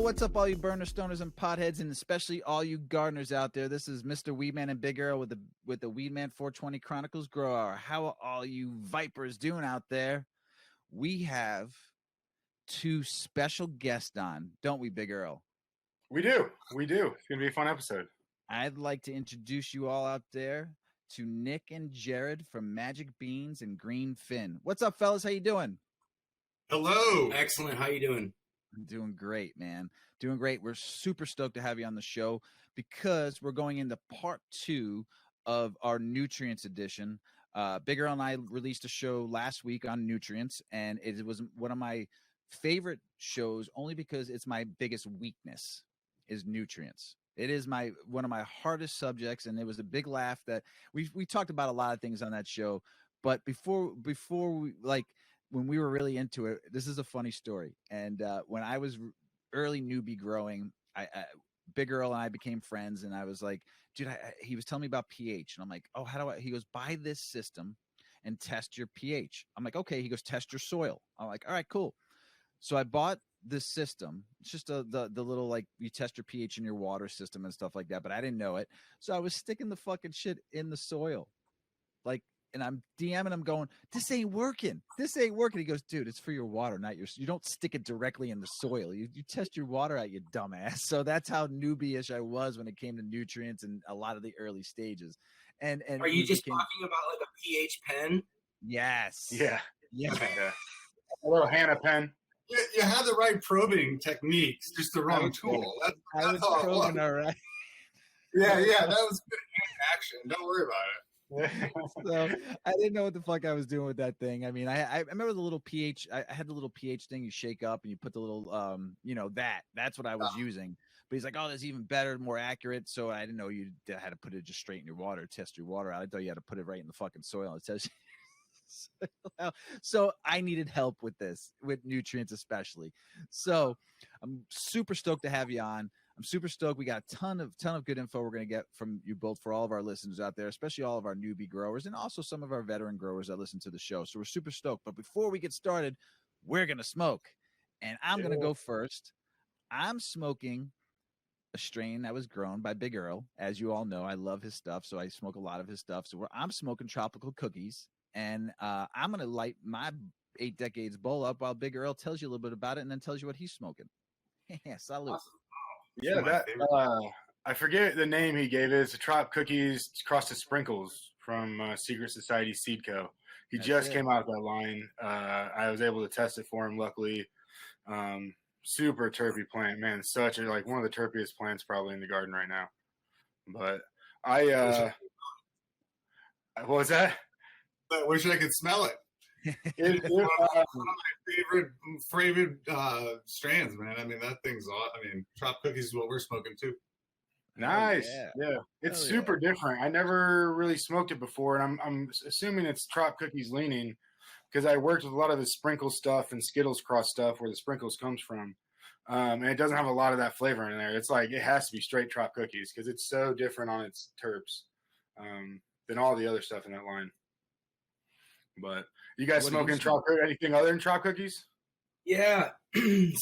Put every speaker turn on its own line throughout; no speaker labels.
what's up, all you burner stoners and potheads, and especially all you gardeners out there? This is Mr. Weedman and Big Earl with the Weedman 420 Chronicles Grow Hour. How are all you vipers doing out there? We have two special guests on, don't we, Big Earl?
We do. It's gonna be a fun episode.
I'd like to introduce you all out there to Nick and Jared from Magick Beans and Green Fin. What's up, fellas? How you doing?
Hello.
Excellent. How you doing?
I'm doing great, man. Doing great. We're super stoked to have you on the show because we're going into part 2 of our nutrients edition. Big Earl and I released a show last week on nutrients, and it was one of my favorite shows only because it's my biggest weakness is nutrients. It is one of my hardest subjects, and it was a big laugh that we talked about a lot of things on that show. But before we when we were really into it, this is a funny story. And when I was early newbie growing, Big Earl and I became friends, and I was like, dude, he was telling me about pH, and I'm like, oh, how do I? He goes, buy this system and test your pH. I'm like, okay. He goes, test your soil. I'm like, all right, cool. So I bought this system. It's just the little, like, you test your pH in your water system and stuff like that, but I didn't know it. So I was sticking the fucking shit in the soil, like. And I'm DMing him going, this ain't working. He goes, dude, it's for your water, not you don't stick it directly in the soil. You test your water out, you dumbass. So that's how newbie-ish I was when it came to nutrients and a lot of the early stages. And
are you just talking about like a pH pen?
Yes.
Yeah.
Okay.
A little Hannah pen.
You had the right probing techniques, just the wrong tool.
I was probing all right.
Yeah, that was good action. Don't worry about it.
So I didn't know what the fuck I was doing with that thing. I mean, I remember the little pH. I had the little pH thing you shake up and you put the little, that's what I was using. But he's like, oh, that's even better, more accurate. So I didn't know you had to put it just straight in your water, test your water out. I thought you had to put it right in the fucking soil. It says. So I needed help with this, with nutrients especially. So I'm super stoked to have you on. I'm super stoked. We got a ton of good info we're going to get from you both for all of our listeners out there, especially all of our newbie growers and also some of our veteran growers that listen to the show. So we're super stoked. But before we get started, we're going to smoke. And I'm going to go first. I'm smoking a strain that was grown by Big Earl. As you all know, I love his stuff, so I smoke a lot of his stuff. So I'm smoking tropical cookies. And I'm going to light my 8 Decades bowl up while Big Earl tells you a little bit about it and then tells you what he's smoking. Salute.
Awesome.
Yeah, I forget the name he gave it. It's a Trop Cookies Crossed to Sprinkles from Secret Society Seed Co. He just came out with that line. I was able to test it for him, luckily. Super terpy plant, man. Such one of the terpiest plants probably in the garden right now. But what was that?
I wish I could smell it. It's one of my favorite strands, man. I mean, that thing's awesome. I mean, Trop Cookies is what we're smoking too.
Nice. Yeah. It's super different. I never really smoked it before, and I'm assuming it's Trop Cookies leaning because I worked with a lot of the sprinkle stuff and Skittles cross stuff where the sprinkles comes from. And it doesn't have a lot of that flavor in there. It's like it has to be straight Trop Cookies because it's so different on its terps than all the other stuff in that line. But you guys smoking anything other than Trop Cookies?
Yeah.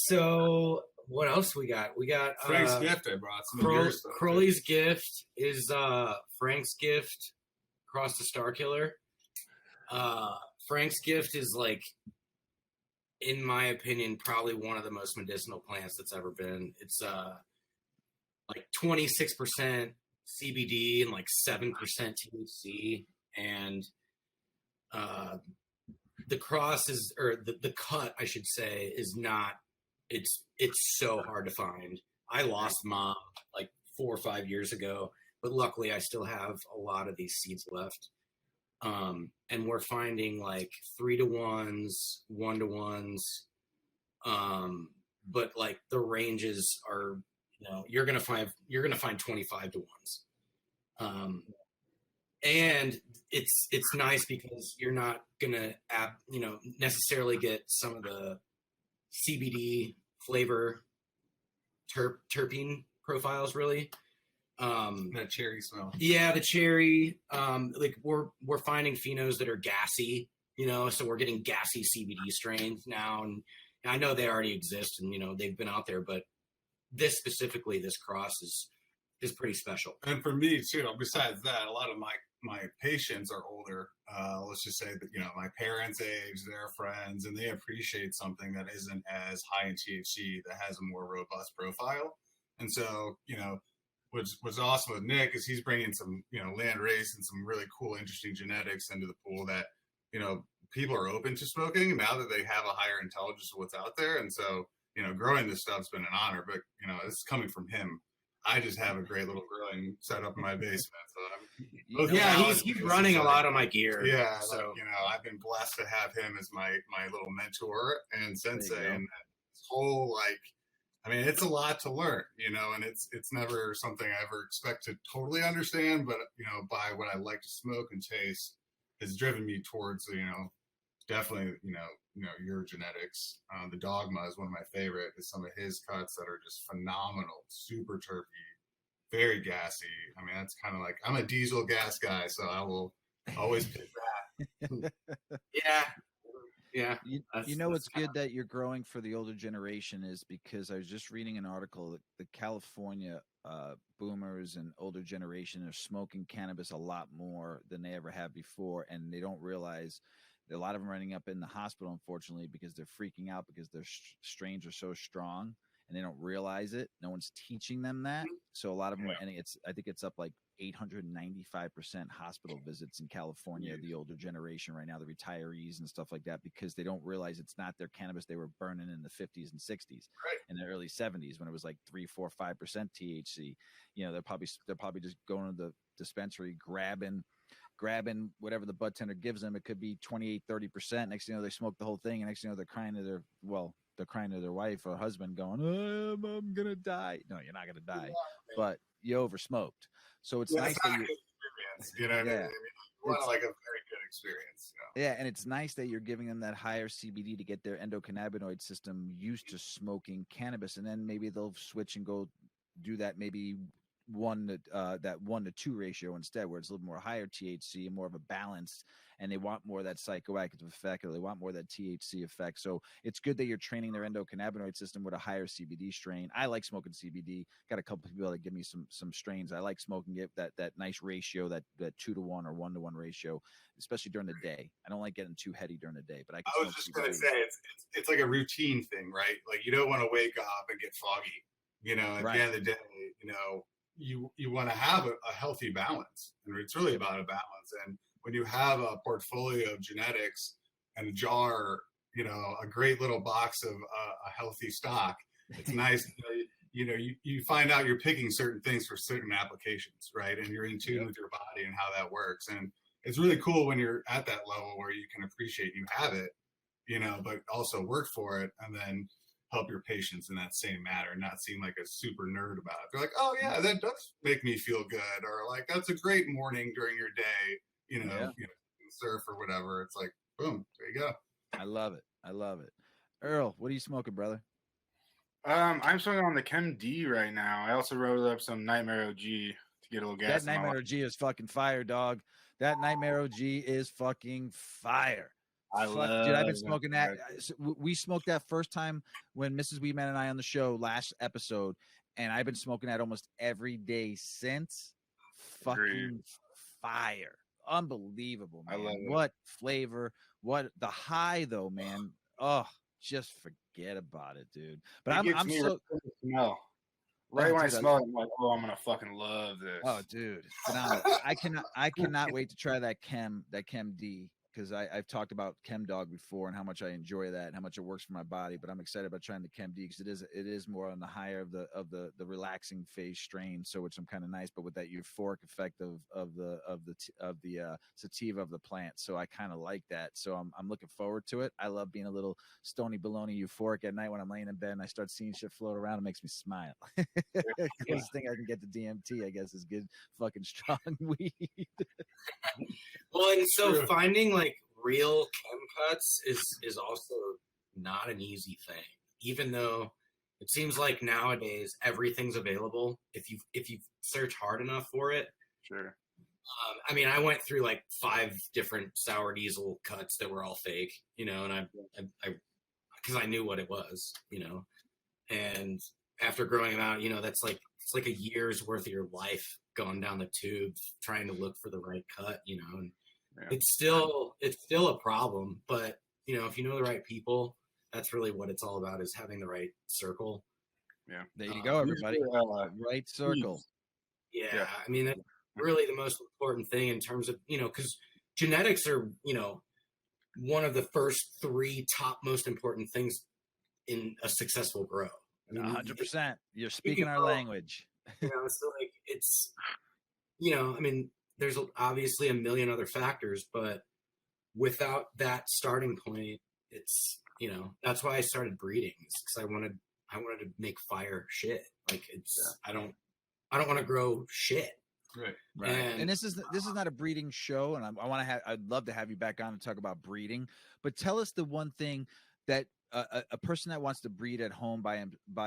So what else we got? We got
Frank's Gift. I brought some of your stuff.
Crowley's Gift is Frank's Gift crossed to Star Killer. Frank's Gift is, like, in my opinion, probably one of the most medicinal plants that's ever been. It's like 26% CBD and like 7% THC, and the cross is, or the cut, I should say, is not. It's so hard to find. I lost Mom like 4 or 5 years ago, but luckily I still have a lot of these seeds left. And we're finding like 3-to-1s, 1-to-1s, but like the ranges are, you're gonna find 25-to-1s. And it's nice because you're not gonna necessarily get some of the CBD flavor terpene profiles really.
That cherry smell.
Yeah, the cherry. Like we're finding phenos that are gassy, so we're getting gassy CBD strains now, and I know they already exist and they've been out there, but this specifically, this cross is pretty special.
And for me too, besides that, a lot of my patients are older. Let's just say that, my parents' age, their friends, and they appreciate something that isn't as high in THC, that has a more robust profile. And so, what's awesome with Nick is he's bringing some, land race and some really cool, interesting genetics into the pool that, people are open to smoking now that they have a higher intelligence of what's out there. And so, growing this stuff's been an honor, but, it's coming from him. I just have a great little growing set up in my basement. So
he's running a lot of my gear.
Yeah. So, I've been blessed to have him as my little mentor and sensei. And this whole, it's a lot to learn, and it's never something I ever expect to totally understand, but, by what I like to smoke and taste has driven me towards, definitely, your genetics. The Dogma is one of my favorite. Is some of his cuts that are just phenomenal, super terpy, very gassy. That's kind of like, I'm a diesel gas guy, so I will always pick that.
Yeah.
What's good that you're growing for the older generation is because I was just reading an article that the California boomers and older generation are smoking cannabis a lot more than they ever have before, and they don't realize a lot of them are ending up in the hospital, unfortunately, because they're freaking out because their strains are so strong and they don't realize it. No one's teaching them that. So a lot of them are ending. I think it's up like 895% hospital visits in California, the older generation right now, the retirees and stuff like that, because they don't realize it's not their cannabis they were burning in the 50s and 60s, in the early 70s when it was like 3, 4, 5% THC. They're probably just going to the dispensary, grabbing whatever the bud tender gives them. It could be 28, 30%. Next thing you know, they smoke the whole thing, and next thing you know, they're crying to their wife or husband going, I'm gonna die. No, you're not gonna die, but you over smoked. So it's nice that
you experience, it's like a very good experience.
Yeah, and it's nice that you're giving them that higher CBD to get their endocannabinoid system used to smoking cannabis, and then maybe they'll switch and go do that maybe 1 to 2 ratio instead, where it's a little more higher THC and more of a balance, and they want more of that psychoactive effect, or they want more of that THC effect. So it's good that you're training their endocannabinoid system with a higher CBD strain. I like smoking CBD. Got a couple of people that give me some strains. I like smoking it, that nice ratio, that 2 to 1 or 1 to 1 ratio, especially during the day. I don't like getting too heady during the day, but I
was just going to say it's like a routine thing, right? Like you don't want to wake up and get foggy, at the end of the day, you want to have a healthy balance, and it's really about a balance. And when you have a portfolio of genetics and a jar, a great little box of a healthy stock, it's nice. You find out you're picking certain things for certain applications, right? And you're in tune with your body and how that works. And it's really cool when you're at that level where you can appreciate you have it, but also work for it, and then help your patients in that same manner, not seem like a super nerd about it. They're like, oh yeah, that does make me feel good, or like that's a great morning during your day, surf or whatever. It's like, boom, there you go.
I love it. Earl, what are you smoking, brother?
I'm smoking on the Chem D right now. I also wrote up some Nightmare OG to get a little gas.
That Nightmare OG is fucking fire, dog. That Nightmare OG is fucking fire. Dude, I've been smoking that. We smoked that first time when Mrs. Weedman and I on the show last episode, and I've been smoking that almost every day since. Fucking fire. Unbelievable, man. I love it. What flavor. What the high, though, man. Oh, just forget about it, dude. But I'm so...
smell. Right when I smell it, I'm like, I'm gonna fucking love this.
Oh, dude, it's phenomenal. I cannot wait to try that Chem D, because I've talked about Chem Dog before and how much I enjoy that and how much it works for my body. But I'm excited about trying the Chem D because it is more on the higher of the relaxing phase strain, so which I'm kind of nice, but with that euphoric effect of the sativa of the plant. So I kind of like that. So I'm looking forward to it. I love being a little stony baloney euphoric at night when I'm laying in bed and I start seeing shit float around. It makes me smile. Closest thing I can get to DMT, I guess, is good fucking strong weed.
Well, and so finding like real chem cuts is also not an easy thing, even though it seems like nowadays everything's available if you search hard enough for it.
Sure.
I went through like 5 different sour diesel cuts that were all fake, and I because I knew what it was, and after growing them out, that's like, it's like a year's worth of your life going down the tube, trying to look for the right cut, and it's still a problem, but if you know the right people, that's really what it's all about, is having the right circle.
Yeah. There you go, everybody. Right circle.
Yeah. I mean, that's really the most important thing in terms of, because genetics are, one of the first 3 top most important things in a successful grow. I mean,
100%. You're speaking our language.
So like it's, I mean, there's obviously a million other factors, but without that starting point, it's, that's why I started breeding, because I wanted to make fire shit. Like I don't want to grow shit.
Right. And this is not a breeding show, and I'd love to have you back on and talk about breeding. But tell us the one thing that a person that wants to breed at home by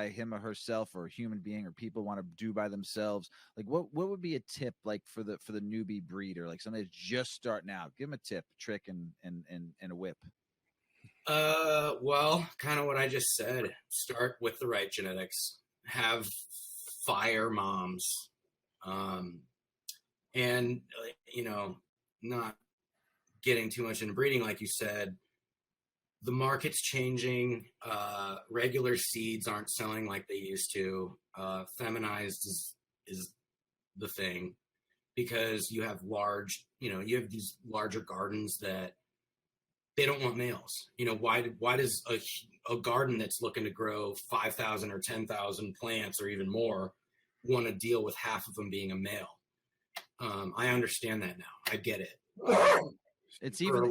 him or herself, or a human being or people want to do by themselves, like what would be a tip, like for the newbie breeder, like somebody that's just starting out? Give them a tip, trick, and a whip.
Well, kind of what I just said. Start with the right genetics. Have fire moms. And not getting too much into breeding, like you said, the market's changing. Regular seeds aren't selling like they used to. Feminized is the thing, because you have you have these larger gardens that they don't want males. Why does a garden that's looking to grow 5,000 or 10,000 plants or even more want to deal with half of them being a male? I understand that now. I get it.
It's even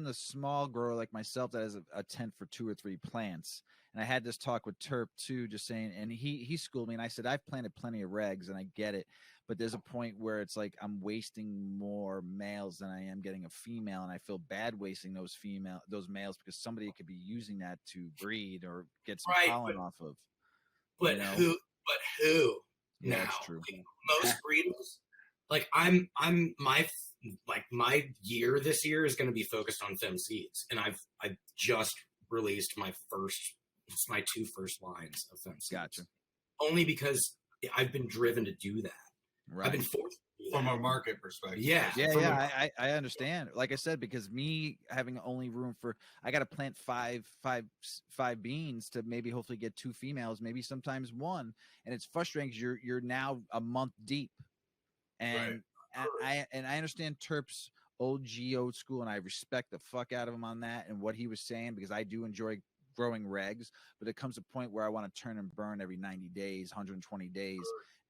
the small grower like myself that has a tent for 2 or 3 plants. And I had this talk with Pt.2, just saying, and he schooled me, and I said, I've planted plenty of regs and I get it, but there's a point where it's like I'm wasting more males than I am getting a female, and I feel bad wasting those males, because somebody could be using that to breed or get some pollen off of.
But who
yeah,
now?
That's true.
Like, most breeders, like my year this year is going to be focused on fem seeds, and I just released my 2 first lines of fem seeds.
Gotcha.
Only because I've been driven to do that.
Right.
I've been forced
from a market perspective.
Yeah.
I understand. Like I said, because me having only room for, I got to plant five beans to maybe hopefully get 2 females, maybe sometimes 1, and it's frustrating because you're now a month deep, and I understand Terp's old school, and I respect the fuck out of him on that and what he was saying, because I do enjoy growing regs, but it comes a point where I want to turn and burn every 90 days, 120 days.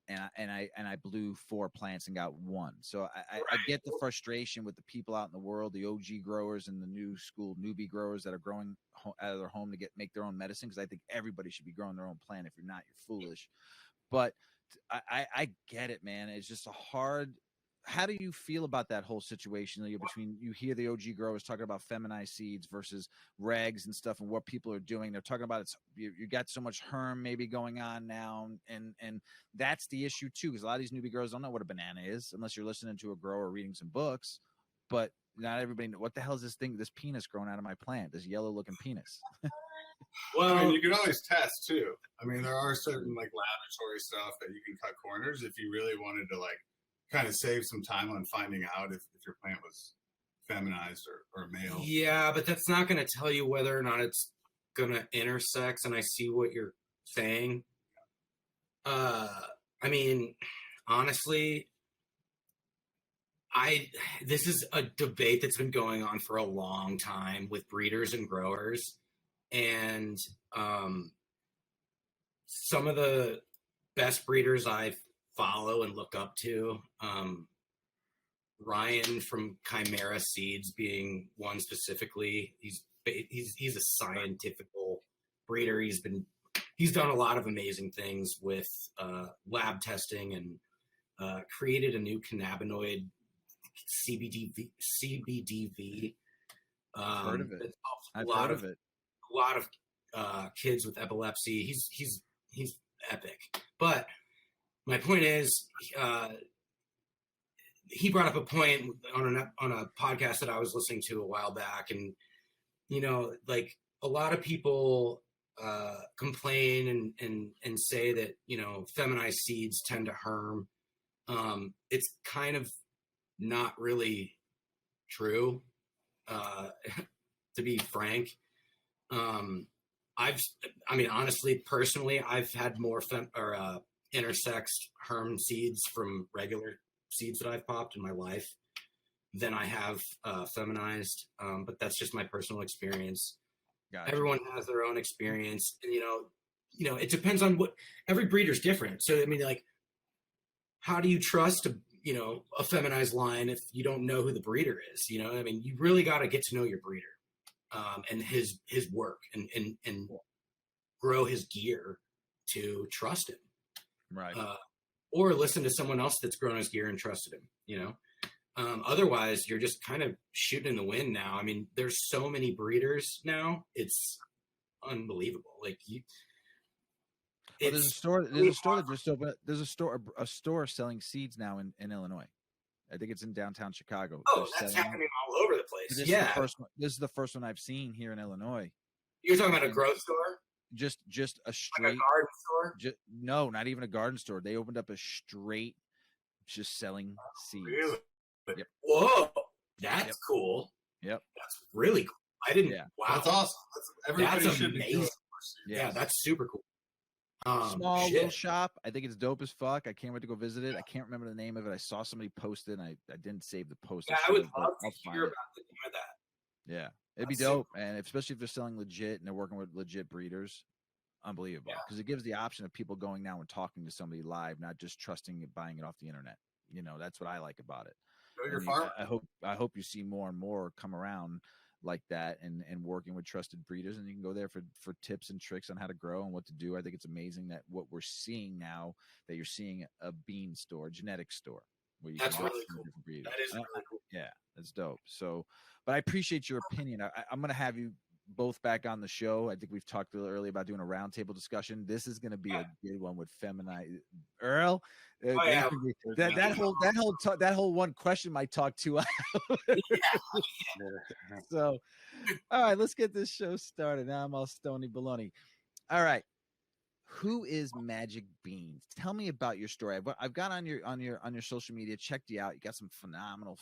And I blew 4 plants and got 1. So I get the frustration with the people out in the world, the OG growers and the new school newbie growers that are growing out of their home to make their own medicine, because I think everybody should be growing their own plant. If you're not, you're foolish. But I get it, man. It's just a hard. How do you feel about that whole situation? You hear the OG growers talking about feminized seeds versus regs and stuff, and what people are doing. They're talking about you got so much herm maybe going on now, and that's the issue too, because a lot of these newbie growers don't know what a banana is unless you're listening to a grower or reading some books. But not everybody knows, what the hell is this penis growing out of my plant, this yellow looking penis?
Well, I mean, you can always test too. I mean, there are certain like laboratory stuff that you can cut corners if you really wanted to like kind of save some time on finding out if your plant was feminized or male.
Yeah, but that's not going to tell you whether or not it's going to intersex, and I see what you're saying. I mean, honestly, this is a debate that's been going on for a long time with breeders and growers, and some of the best breeders I follow and look up to, Ryan from Chimera Seeds being one specifically. He's a scientific breeder. He's done a lot of amazing things with lab testing, and created a new cannabinoid, CBDV.
Heard of it. I've heard of it.
A lot of kids with epilepsy. He's epic. But my point is, he brought up a point on a podcast that I was listening to a while back, and like a lot of people complain and say that, feminized seeds tend to herm. It's kind of not really true, to be frank. Honestly, personally, I've had more intersexed herm seeds from regular seeds that I've popped in my life than I have feminized. But that's just my personal experience. Gotcha. Everyone has their own experience, and it depends on what every breeder's different. So how do you trust a feminized line if you don't know who the breeder is? You really got to get to know your breeder, and his work and grow his gear to trust him.
Right.
Or listen to someone else that's grown his gear and trusted him, otherwise you're just kind of shooting in the wind now. There's so many breeders now. It's unbelievable.
There's a store that just opened. There's a store selling seeds now in Illinois. I think it's in downtown Chicago.
Oh, that's happening all over the place.
This is the first one I've seen here in Illinois.
You're talking about a growth store?
Just a straight
garden store?
No, not even a garden store. They opened up a straight just selling seeds.
Really?
Yep.
Whoa, that's cool.
Yep.
That's really cool. I didn't.
Yeah.
Wow.
That's awesome.
That's amazing. Yeah, that's super cool.
Small little shop. I think it's dope as fuck. I can't wait to go visit it. I can't remember the name of it. I saw somebody post it and I didn't save the post.
Yeah, I would love to hear about the name of that.
Yeah. It'd be dope. And especially if they're selling legit and they're working with legit breeders. Unbelievable. Because it gives the option of people going now and talking to somebody live, not just trusting it, buying it off the internet. That's what I like about it.
Know your farm.
I hope you see more and more come around like that and working with trusted breeders, and you can go there for tips and tricks on how to grow and what to do. I think it's amazing that what we're seeing now, that you're seeing a bean store, genetic store. Where you
that's really cool. That is really cool.
Yeah, that's dope. So, but I appreciate your opinion. I'm going to have you both back on the show. I think we've talked a little earlier about doing a roundtable discussion. This is going to be a good one with feminine Earl. That whole one question might talk 2 hours. So, all right, let's get this show started. Now I'm all stony baloney. All right, who is Magick Beans? Tell me about your story. I've got on your social media, checked you out. You got some phenomenal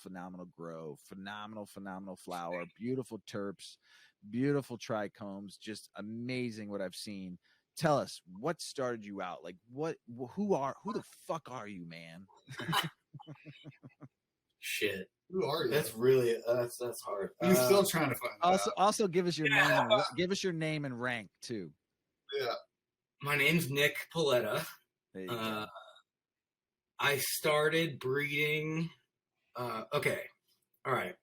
grow, phenomenal flower, beautiful terps, beautiful trichomes, just amazing what I've seen. Tell us what started you out. Who the fuck are you, man?
Shit.
Who are you?
That's really that's hard.
He's still trying to find out.
Also give us your name. Give us your name and rank too.
Yeah.
My name's Nick Paletta. I started breeding. Okay. All right.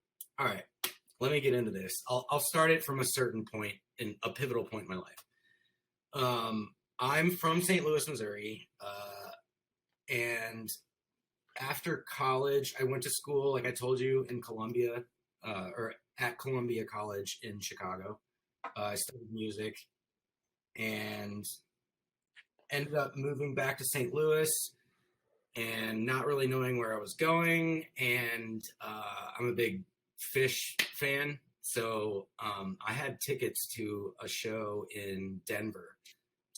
Let me get into this. I'll start it from a certain point, in a pivotal point in my life. I'm from St. Louis, Missouri, and after college, I went to school, like I told you, in Columbia, or at Columbia College in Chicago. I studied music and ended up moving back to St. Louis and not really knowing where I was going. And I'm a big fish fan. So I had tickets to a show in Denver,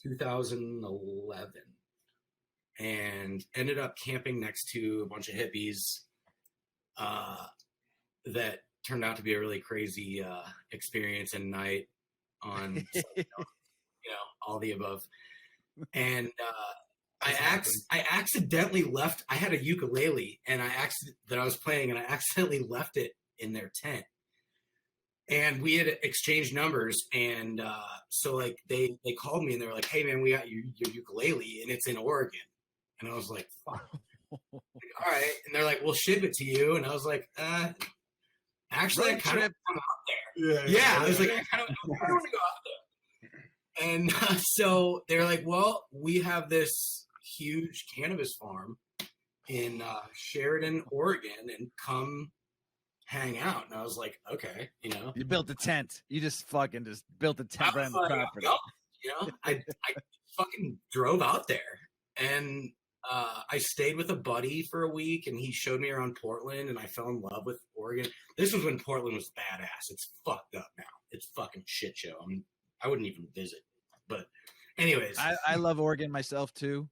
2011, and ended up camping next to a bunch of hippies that turned out to be a really crazy experience and night on, all the above. And I accidentally left. I had a ukulele and that I was playing, and I accidentally left it in their tent. And we had exchanged numbers, and so they called me and they were like, "Hey man, we got your ukulele and it's in Oregon." And I was like, "Fuck." All right. And they're like, "We'll ship it to you." And I was like, actually, I kind of want to out there. Yeah. I was like, I kind of want to go out there. And so they're like, "Well, we have this huge cannabis farm in Sheridan, Oregon, and come hang out." And I was like, "Okay,
You built a tent. You just built a tent around the property."
I fucking drove out there, and I stayed with a buddy for a week, and he showed me around Portland, and I fell in love with Oregon. This was when Portland was badass. It's fucked up now. It's fucking shit show. I wouldn't even visit. But anyways,
I love Oregon myself too.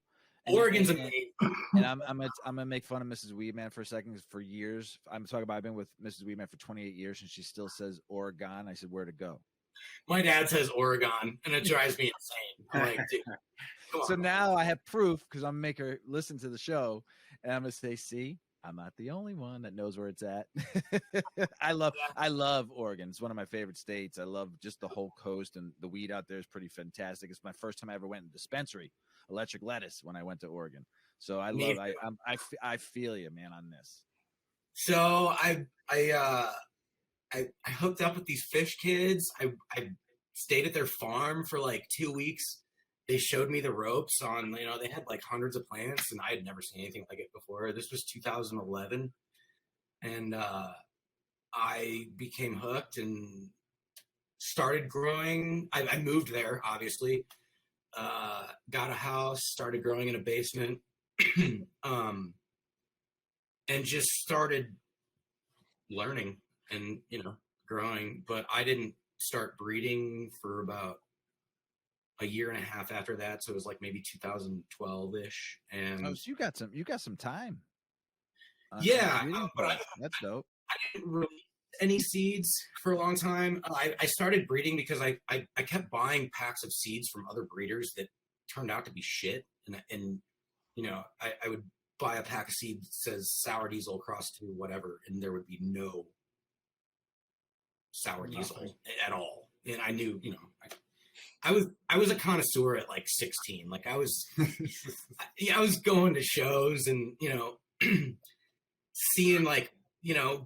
Oregon's amazing.
And I'm gonna make fun of Mrs. Weedman for a second. For years, I'm talking about I've been with Mrs. Weedman for 28 years, and she still says Oregon. I said, where to go?
My dad says Oregon, and it drives me insane. I'm like, dude, come on.
So now I have proof because I'm gonna make her listen to the show, and I'm gonna say, see, I'm not the only one that knows where it's at. I love Oregon. It's one of my favorite states. I love just the whole coast, and the weed out there is pretty fantastic. It's my first time I ever went in dispensary, electric lettuce, when I went to Oregon. So I feel you, man, on this.
So I hooked up with these fish kids. I stayed at their farm for like 2 weeks. They showed me the ropes on, they had like hundreds of plants, and I had never seen anything like it before. This was 2011. And I became hooked and started growing. I moved there, obviously. Got a house, started growing in a basement, and just started learning and, growing. But I didn't start breeding for about a year and a half after that. So it was like maybe 2012-ish. And
so you got some time.
Yeah.
That's dope.
I didn't release any seeds for a long time. I started breeding because I kept buying packs of seeds from other breeders that turned out to be shit. And I would buy a pack of seeds that says sour diesel cross to whatever, and there would be no sour diesel at all. And I knew, I was a connoisseur at like 16. Like I was going to shows and, seeing like,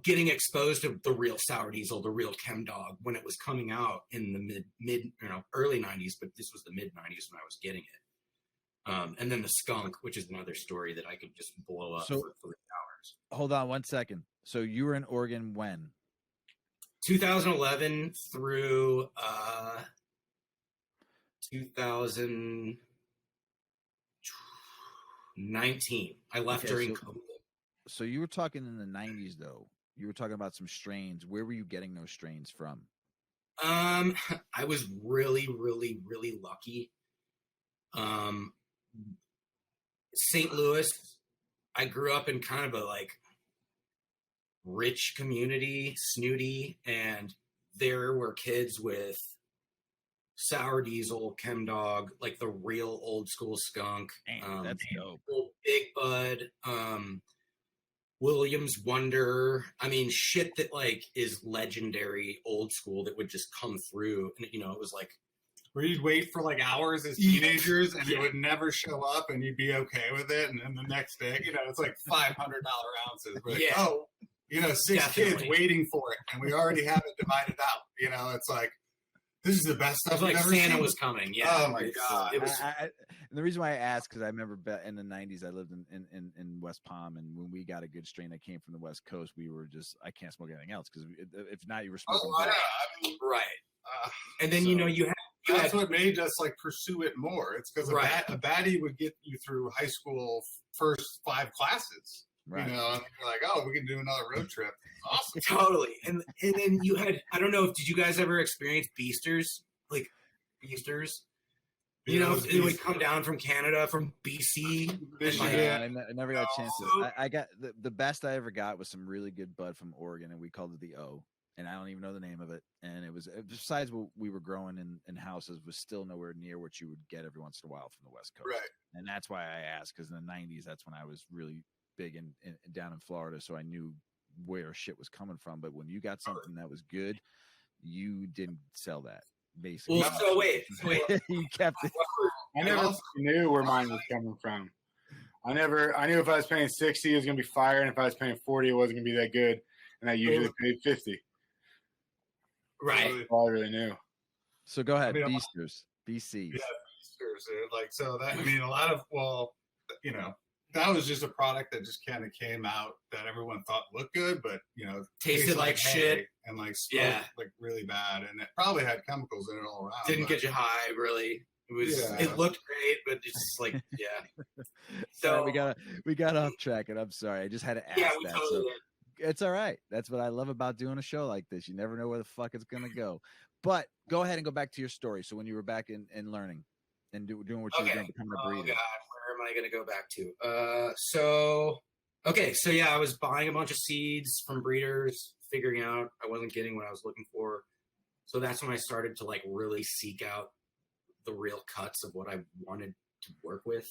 getting exposed to the real sour diesel, the real chem dog when it was coming out in the mid early 90s, but this was the mid 90s when I was getting it. And then the skunk, which is another story that I could just blow up for 3 hours.
Hold on 1 second. So you were in Oregon when?
2011 through 2019. I left during COVID.
So you were talking in the 90s, though. You were talking about some strains. Where were you getting those strains from?
I was really, really, really lucky. St. Louis, I grew up in kind of a like rich community, snooty, and there were kids with sour diesel, chem dog, like the real old school skunk.
That's dope.
Big Bud, Williams Wonder. I mean, shit that like is legendary, old school that would just come through, and it was like
where you'd wait for like hours as teenagers, and it would never show up, and you'd be okay with it, and then the next day, it's like $500 ounces. Like, six kids waiting for it, and we already have it divided out. It's like, this is the best stuff.
Like
I've ever
Santa
seen.
was coming. Yeah.
Oh my God.
It was. And the reason why I asked, because I remember in the 90s, I lived in West Palm, and when we got a good strain that came from the West Coast, we were just, I can't smoke anything else, because if not, you were smoking.
Right. And then, you had.
That's what made us like pursue it more. It's because a baddie would get you through high school first 5 classes.
Right.
And you're like, oh, we can do another road trip. Awesome.
Totally. And then you had, I don't know, did you guys ever experience beasters? Like beasters? It would come down from Canada, from BC.
I never got chances. I got the best I ever got was some really good bud from Oregon, and we called it the O. And I don't even know the name of it. And it was, besides what we were growing in houses, was still nowhere near what you would get every once in a while from the West Coast.
Right.
And that's why I asked, because in the 90s, that's when I was really big down in Florida, so I knew where shit was coming from. But when you got something that was good, you didn't sell that, basically.
Well, so wait.
You kept it.
I never knew where mine was coming from. I knew if I was paying 60, it was going to be fire, and if I was paying 40, it wasn't going to be that good. And I usually paid 50.
Right.
That's all I really knew.
So go ahead, Beasters, BCs.
Yeah, Beasters. Like, so that, a lot of, that was just a product that just kind of came out that everyone thought looked good, but,
tasted like shit.
And like smoked like really bad. And it probably had chemicals in it all around.
Didn't get you high, really. It was. Yeah. It looked great, but it's like,
So we got off track, and I'm sorry. I just had to ask that.
Totally
It's all right. That's what I love about doing a show like this. You never know where the fuck it's gonna go. But go ahead and go back to your story. So when you were back in learning and doing what you were doing, becoming a breeder.
Oh God, where am I going to go back to? So yeah, I was buying a bunch of seeds from breeders, figuring out I wasn't getting what I was looking for. So that's when I started to like really seek out the real cuts of what I wanted to work with.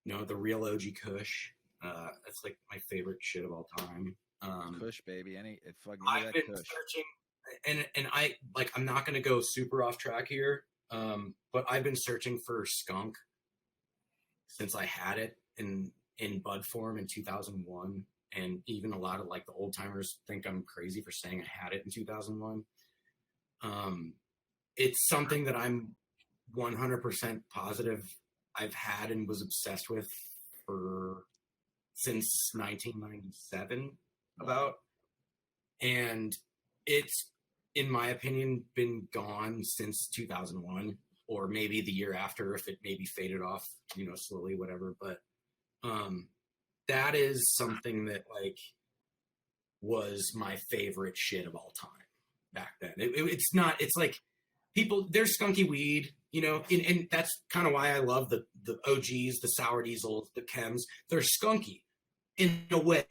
The real OG Kush. That's like my favorite shit of all time.
Kush, baby.
I've been searching, and I'm not going to go super off track here, but I've been searching for skunk since I had it in bud form in 2001. And even a lot of like the old timers think I'm crazy for saying I had it in 2001. It's something that I'm 100% positive I've had and was obsessed with since 1997 about. And it's, in my opinion, been gone since 2001, or maybe the year after if it maybe faded off, slowly, whatever. But that is something that like was my favorite shit of all time back then. It's like people, there's skunky weed, and that's kind of why I love the OGs, the sour diesels, the chems. They're skunky in a way,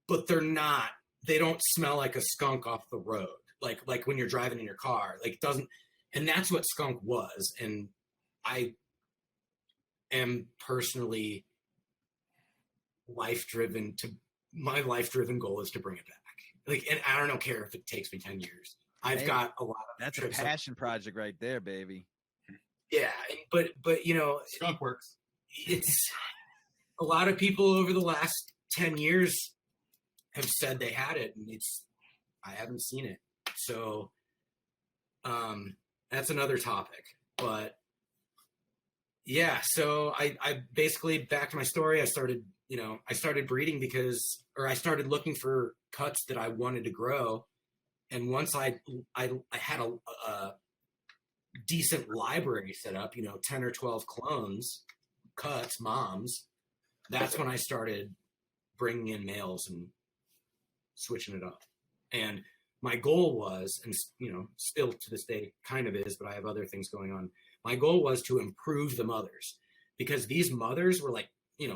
but they don't smell like a skunk off the road. Like when you're driving in your car, like doesn't, and that's what skunk was. And I am personally my life-driven goal is to bring it back. And I don't care if it takes me 10 years. I've got a lot of
that's a passion project right there, baby.
Yeah, but
skunk works.
It's a lot of people over the last 10 years have said they had it, and I haven't seen it. So that's another topic. But yeah, so I basically, back to my story, I started breeding I started looking for cuts that I wanted to grow. And once I had a decent library set up, 10 or 12 clones, cuts, moms, that's when I started bringing in males and switching it up. And my goal was, and still to this day kind of is, but I have other things going on. My goal was to improve the mothers, because these mothers were like,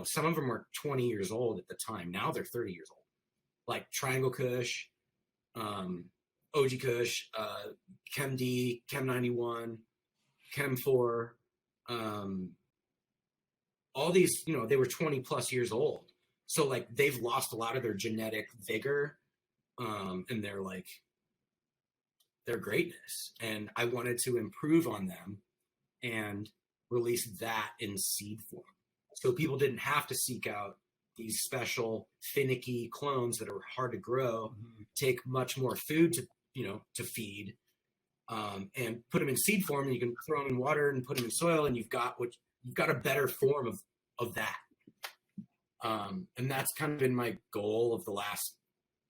some of them were 20 years old at the time. Now they're 30 years old. Like Triangle Kush, OG Kush, Chem D, Chem 91, Chem 4, all these, they were 20 plus years old. So like they've lost a lot of their genetic vigor, and their greatness. And I wanted to improve on them and release that in seed form. So people didn't have to seek out these special finicky clones that are hard to grow, take much more food to feed, and put them in seed form, and you can throw them in water and put them in soil, and you've got a better form of that. And that's kind of been my goal of the last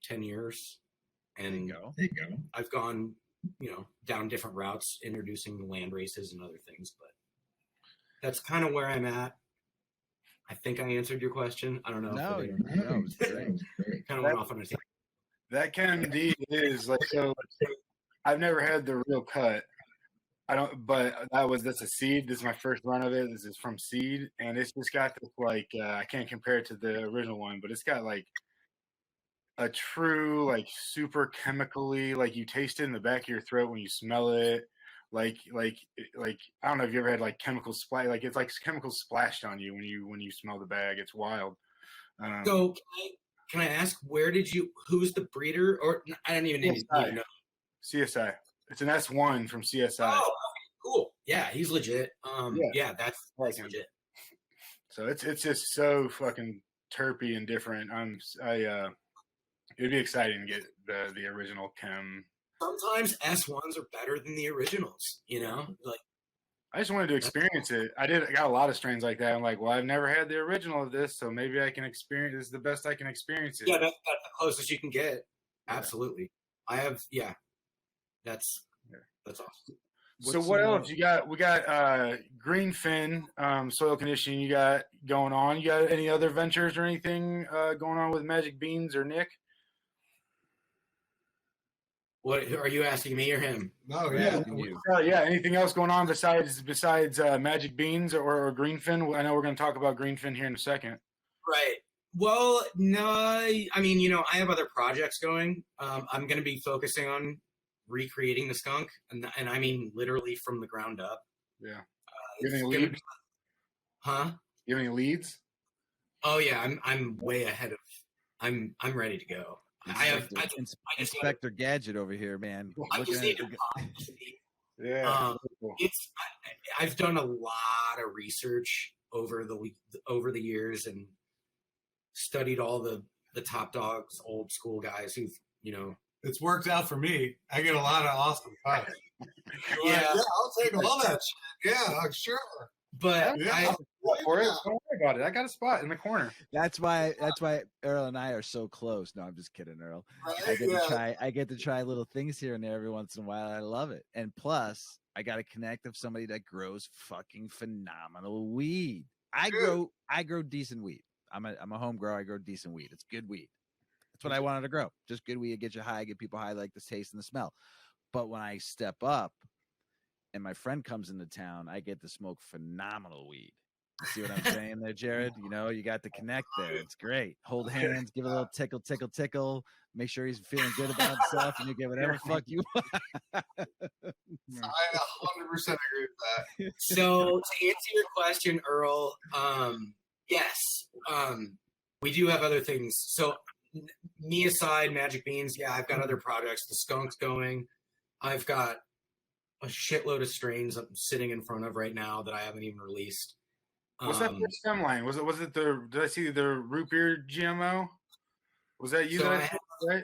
10 years. And
there you go.
I've gone, down different routes, introducing land races and other things, but that's kind of where I'm at. I think I answered your question. I don't know.
No, it was great.
Kind of went off on a tangent.
That Chem D is like, so I've never had the real cut. That's a seed. This is my first run of it. This is from seed, and it's just got this like, I can't compare it to the original one, but it's got like a true, like super chemically, like you taste it in the back of your throat when you smell it. Like I don't know if you ever had like chemical splash, like it's like chemicals splashed on you when you smell the bag. It's wild.
So can I ask, who's the breeder? Or I don't even need to know.
CSI. It's an S1 from CSI.
Oh, okay, cool. Yeah, he's legit. That's legit.
So it's just so fucking terpy and different. It'd be exciting to get the original Chem.
Sometimes S1s are better than the originals, like.
I just wanted to experience it. I got a lot of strains like that. I'm like, well, I've never had the original of this, so maybe I can experience. This is the best I can experience it.
Yeah, that's the closest you can get. Absolutely. I have. Yeah, that's awesome.
So what else you got? We got green fin soil conditioning. You got going on. You got any other ventures or anything going on with Magick Beans or Nick?
What are you asking me or him?
No,
yeah. Anything else going on besides Magick Beans or Greenfin? I know we're going to talk about Greenfin here in a second.
Right. Well, no, I mean, I have other projects going. I'm going to be focusing on recreating the skunk, and I mean literally from the ground up.
Yeah. You have any leads?
Huh?
You have any leads?
Oh yeah, I'm way ahead of. I'm ready to go.
Inspector Gadget over here, man.
I just need to
yeah.
I've done a lot of research over the years and studied all the top dogs, old school guys who've
it's worked out for me. I get a lot of awesome cuts.
Yeah,
I'll take all that shit. Yeah, sure.
But
don't worry about it. I got a spot in the corner.
That's why Earl and I are so close. No, I'm just kidding, Earl.
Right?
I get to try little things here and there every once in a while. I love it. And plus, I got to connect with somebody that grows fucking phenomenal weed. I grow decent weed. I'm a home grower. I grow decent weed. It's good weed. That's what I wanted to grow. Just good weed, get you high, get people high, like the taste and the smell. But when I step up and my friend comes into town, I get to smoke phenomenal weed. See what I'm saying there, Jared? You got the connect there. It's great. Hold hands, give a little tickle, tickle, tickle. Make sure he's feeling good about himself, and you get whatever fuck you want.
I 100% agree with that.
So to answer your question, Earl, yes, we do have other things. So me aside, Magick Beans, yeah, I've got other projects. The skunk's going. I've got a shitload of strains I'm sitting in front of right now that I haven't even released.
What's that first stem line? Was it did I see the root beer GMO? Was that you? Right?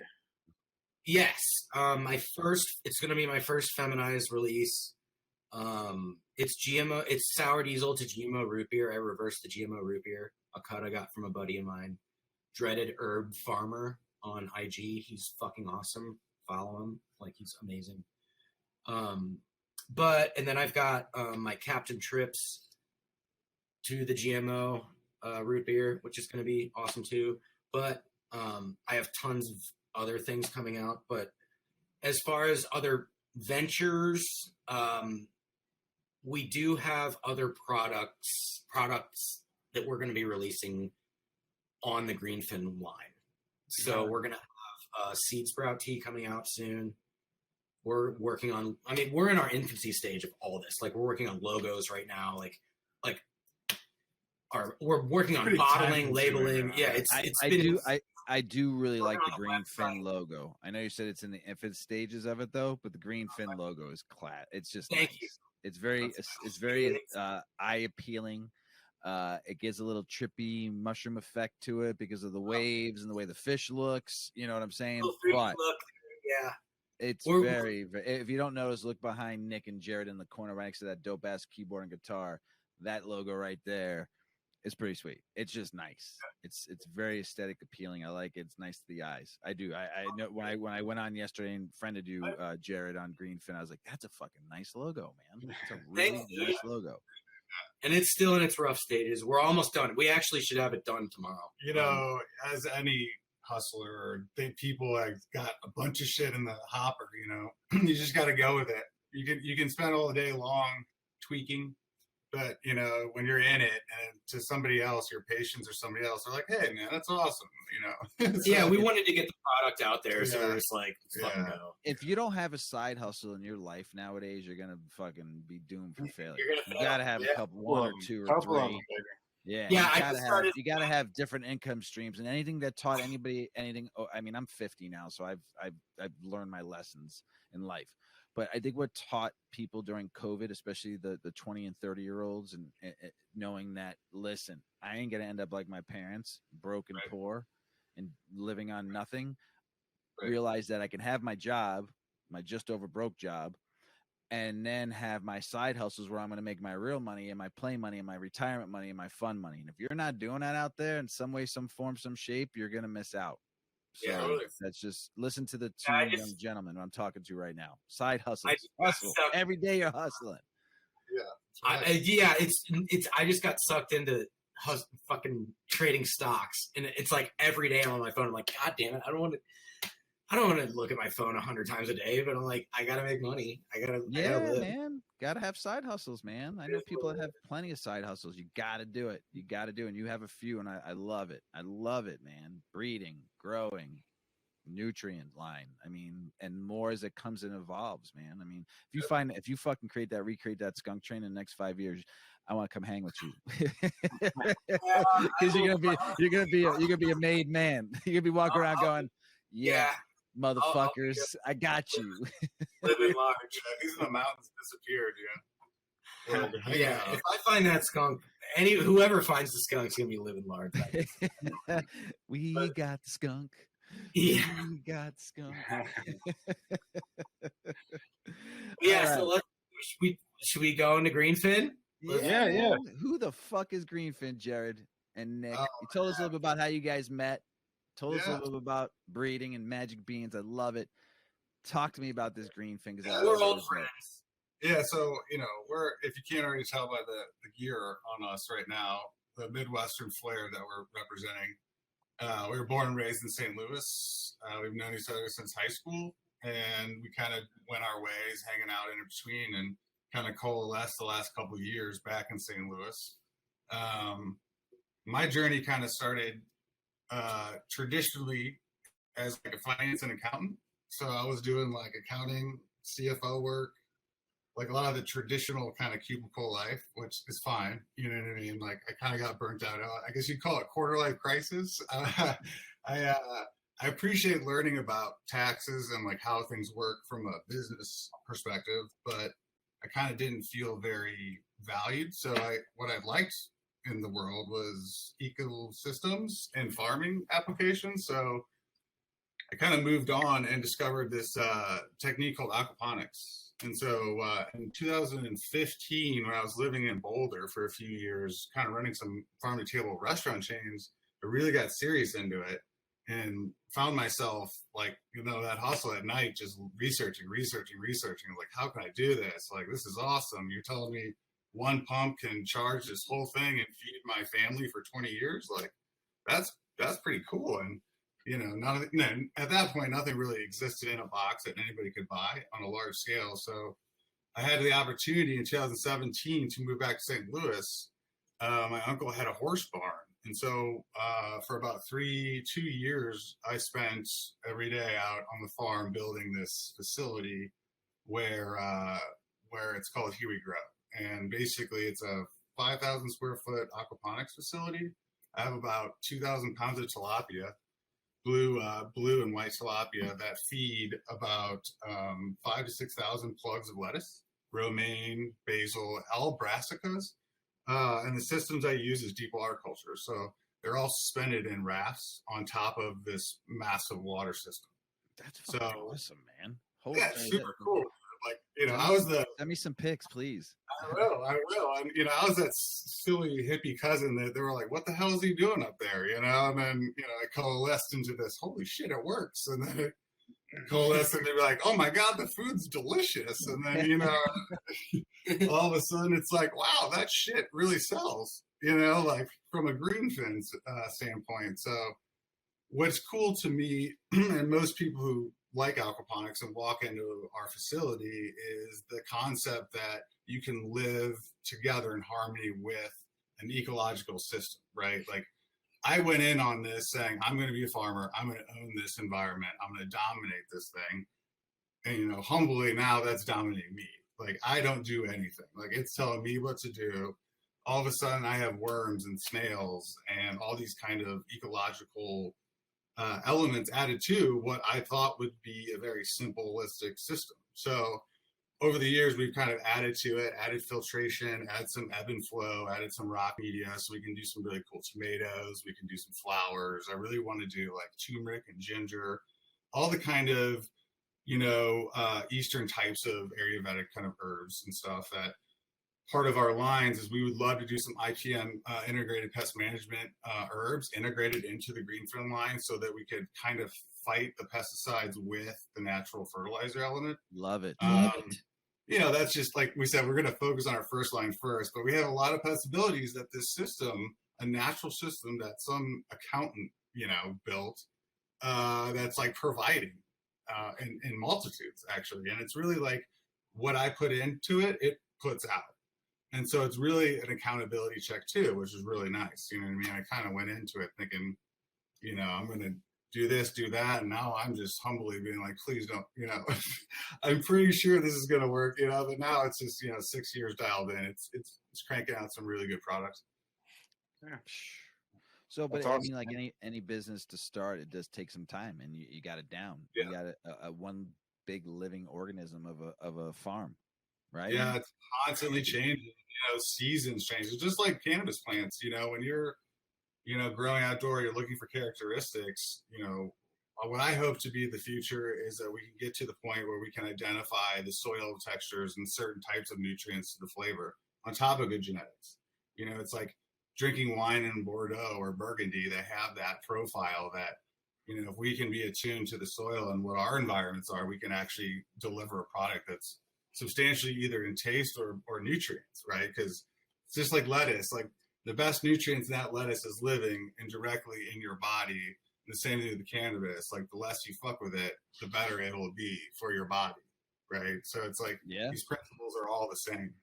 Yes. It's going to be my first feminized release. It's GMO. It's sour diesel to GMO root beer. I reversed the GMO root beer. A cut I got from a buddy of mine. Dreaded Herb Farmer on IG. He's fucking awesome. Follow him. Like, he's amazing. And then I've got my Captain Trips to the GMO root beer, which is going to be awesome too. But I have tons of other things coming out. But as far as other ventures, we do have other products that we're going to be releasing on the Greenfin line. So we're going to have seed sprout tea coming out soon. We're working on, we're in our infancy stage of all this. Like, we're working on logos right now. We're working on bottling, labeling. Yeah,
I do really like the Greenfin logo. I know you said it's in the infant stages of it though, but the Greenfin logo is It's just
Thank
nice.
you.
It's very eye appealing. It gives a little trippy mushroom effect to it because of the waves and the way the fish looks. You know what I'm saying? But
yeah,
it's very. If you don't notice, look behind Nick and Jared in the corner right next to that dope ass keyboard and guitar. That logo right there is pretty sweet. It's just nice. It's very aesthetic appealing. I like it. It's nice to the eyes. I do. I know when I went on yesterday and friended you, Jared, on Greenfin, I was like, that's a fucking nice logo, man. It's a really nice logo.
And it's still in its rough stages. We're almost done. We actually should have it done tomorrow.
As any hustler or people have got a bunch of shit in the hopper, you just got to go with it. You can spend all the day long tweaking, but when you're in it and to somebody else, your patients or somebody else are like, hey man, that's awesome.
Yeah, we wanted to get the product out there. So we're just like, fucking go.
If you don't have a side hustle in your life nowadays, you're gonna fucking be doomed for failure.
You
gotta have a couple, one or two or three. Yeah, you gotta have different income streams, and anything that taught anybody anything. I'm 50 now, so I've learned my lessons in life. But I think what taught people during COVID, especially the 20 and 30-year-olds, and knowing that, listen, I ain't gonna end up like my parents, broke and poor, and living on nothing. Realize that I can have my job, my just over broke job, and then have my side hustles where I'm going to make my real money and my play money and my retirement money and my fun money. And if you're not doing that out there in some way, some form, some shape, you're going to miss out. So that's just listen to the two young gentlemen I'm talking to right now. Side hustles. Hustle. Every day you're hustling.
Yeah.
I just got sucked into fucking trading stocks, and it's like every day I'm on my phone. I'm like, God damn it, I don't want to. I don't want to look at my phone 100 times a day, but I'm like, I gotta make money. I gotta live.
Man, gotta have side hustles, man. I know people that have plenty of side hustles. You gotta do it. You gotta do it. And you have a few, and I love it. I love it, man. Breeding, growing, nutrient line. I mean, and more as it comes and evolves, man. I mean, if you fucking recreate that skunk train in the next 5 years, I want to come hang with you. Because you're gonna be a made man. You're gonna be walking around going, yeah. Motherfuckers, I got you.
Living large. He's in the mountains, disappeared.
Yeah. If I find that skunk, whoever finds the skunk's gonna be living large.
We got the skunk.
Yeah,
we got the skunk.
Yeah. Right. So should we go into Greenfin?
Yeah.
Who the fuck is Greenfin, Jared and Nick? You told us a little bit about how you guys met. Told us a little bit about breeding and Magick Beans. I love it. Talk to me about this Greenfin.
We're old friends.
Yeah, so we're, if you can't already tell by the gear on us right now, the Midwestern flair that we're representing. We were born and raised in St. Louis. We've known each other since high school, and we kind of went our ways, hanging out in between, and kind of coalesced the last couple of years back in St. Louis. My journey kind of started traditionally as like a finance and accountant. So I was doing like accounting, CFO work, like a lot of the traditional kind of cubicle life, which is fine. You know what I mean? Like I kind of got burnt out. I guess you'd call it quarter life crisis. I appreciate learning about taxes and like how things work from a business perspective, but I kind of didn't feel very valued. So what I liked in the world was ecosystems and farming applications. So I kind of moved on and discovered this technique called aquaponics. And so in 2015, when I was living in Boulder for a few years, kind of running some farm to table restaurant chains, I really got serious into it and found myself like, that hustle at night, just researching. Like, how can I do this? Like, this is awesome. You're telling me one pump can charge this whole thing and feed my family for 20 years. Like that's pretty cool. And, at that point, nothing really existed in a box that anybody could buy on a large scale. So I had the opportunity in 2017 to move back to St. Louis. My uncle had a horse barn. And so for about 2 years, I spent every day out on the farm building this facility where it's called Here We Grow. And basically it's a 5,000 square foot aquaponics facility. I have about 2,000 pounds of tilapia, blue and white tilapia that feed about 5,000 to 6,000 plugs of lettuce, romaine, basil, all brassicas. And the systems I use is deep water culture. So they're all suspended in rafts on top of this massive water system.
That's awesome, man.
Super cool. Like, I was
send me some pics, please.
I will. And, I was that silly hippie cousin that they were like, what the hell is he doing up there? And then, I coalesced into this, holy shit, it works. And then it coalesced and they were like, oh my God, the food's delicious. And then, all of a sudden it's like, wow, that shit really sells, like from a Greenfin standpoint. So what's cool to me and most people who like aquaponics and walk into our facility is the concept that you can live together in harmony with an ecological system, right? Like I went in on this saying, I'm going to be a farmer. I'm going to own this environment. I'm going to dominate this thing. And, humbly now that's dominating me. Like I don't do anything. Like it's telling me what to do. All of a sudden I have worms and snails and all these kind of ecological elements added to what I thought would be a very simplistic system. So over the years, we've kind of added to it, added filtration, added some ebb and flow, added some rock media. So we can do some really cool tomatoes. We can do some flowers. I really want to do like turmeric and ginger, all the kind of, Eastern types of Ayurvedic kind of herbs and stuff that part of our lines is we would love to do some IPM integrated pest management herbs integrated into the Greenfin line so that we could kind of fight the pesticides with the natural fertilizer element.
Love it.
That's just like we said, we're going to focus on our first line first, but we have a lot of possibilities that this system, a natural system that some accountant, built, that's like providing, in multitudes actually. And it's really like what I put into it, it puts out. And so it's really an accountability check too, which is really nice. You know what I mean? I kind of went into it thinking, you know, I'm going to do this, do that. And now I'm just humbly being like, please don't, you know, I'm pretty sure this is going to work, you know, but now it's just, you know, 6 years dialed in. It's cranking out some really good products.
Yeah. So, but I mean, like any business to start, it does take some time, and you got it down. Yeah. You got a one big living organism of a farm, right?
Yeah, it's constantly changing. You know, seasons change. It's just like cannabis plants. You know, when you're, you know, growing outdoor, you're looking for characteristics. You know, what I hope to be the future is that we can get to the point where we can identify the soil textures and certain types of nutrients to the flavor on top of good genetics. You know, it's like drinking wine in Bordeaux or Burgundy. They have that profile that, you know, if we can be attuned to the soil and what our environments are, we can actually deliver a product that's substantially either in taste or nutrients, right? Because it's just like lettuce, like the best nutrients in that lettuce is living and directly in your body. The same thing with the cannabis, like the less you fuck with it, the better it will be for your body, right? So it's like these principles are all the same.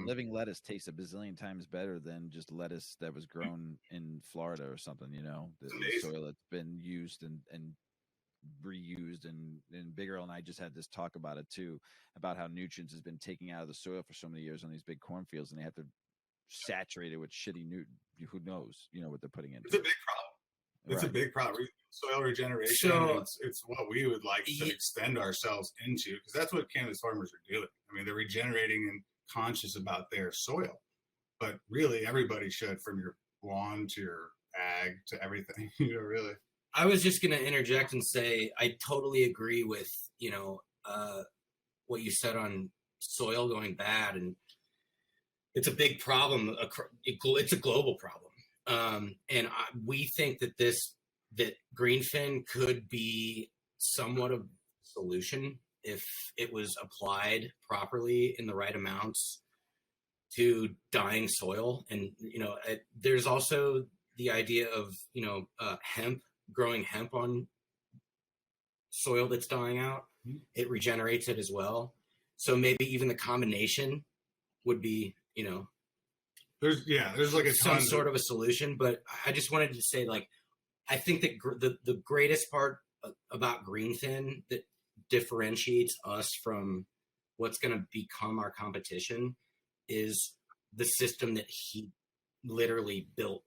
Living lettuce tastes a bazillion times better than just lettuce that was grown in Florida or something, you know, the soil that's been used and reused. And Big Earl and I just had this talk about it too, about how nutrients has been taken out of the soil for so many years on these big cornfields, and they have to saturate it with shitty who knows, you know, what they're putting in.
It's a big problem. It's a big problem. Soil regeneration, it's what we would like to extend ourselves into, because that's what cannabis farmers are doing. I mean, they're regenerating and conscious about their soil, but really everybody should, from your lawn to your ag to everything. You know, really.
I was just going to interject and say I totally agree with, you know, what you said on soil going bad, and it's a big problem. It's a global problem, and we think that greenfin could be somewhat of a solution if it was applied properly in the right amounts to dying soil. And, you know, there's also the idea of, you know, growing hemp on soil that's dying out. It regenerates it as well. So maybe even the combination would be, you know,
there's like
some sort of a solution. But I just wanted to say, like, I think that the greatest part about greenfin that differentiates us from what's going to become our competition is the system that he literally built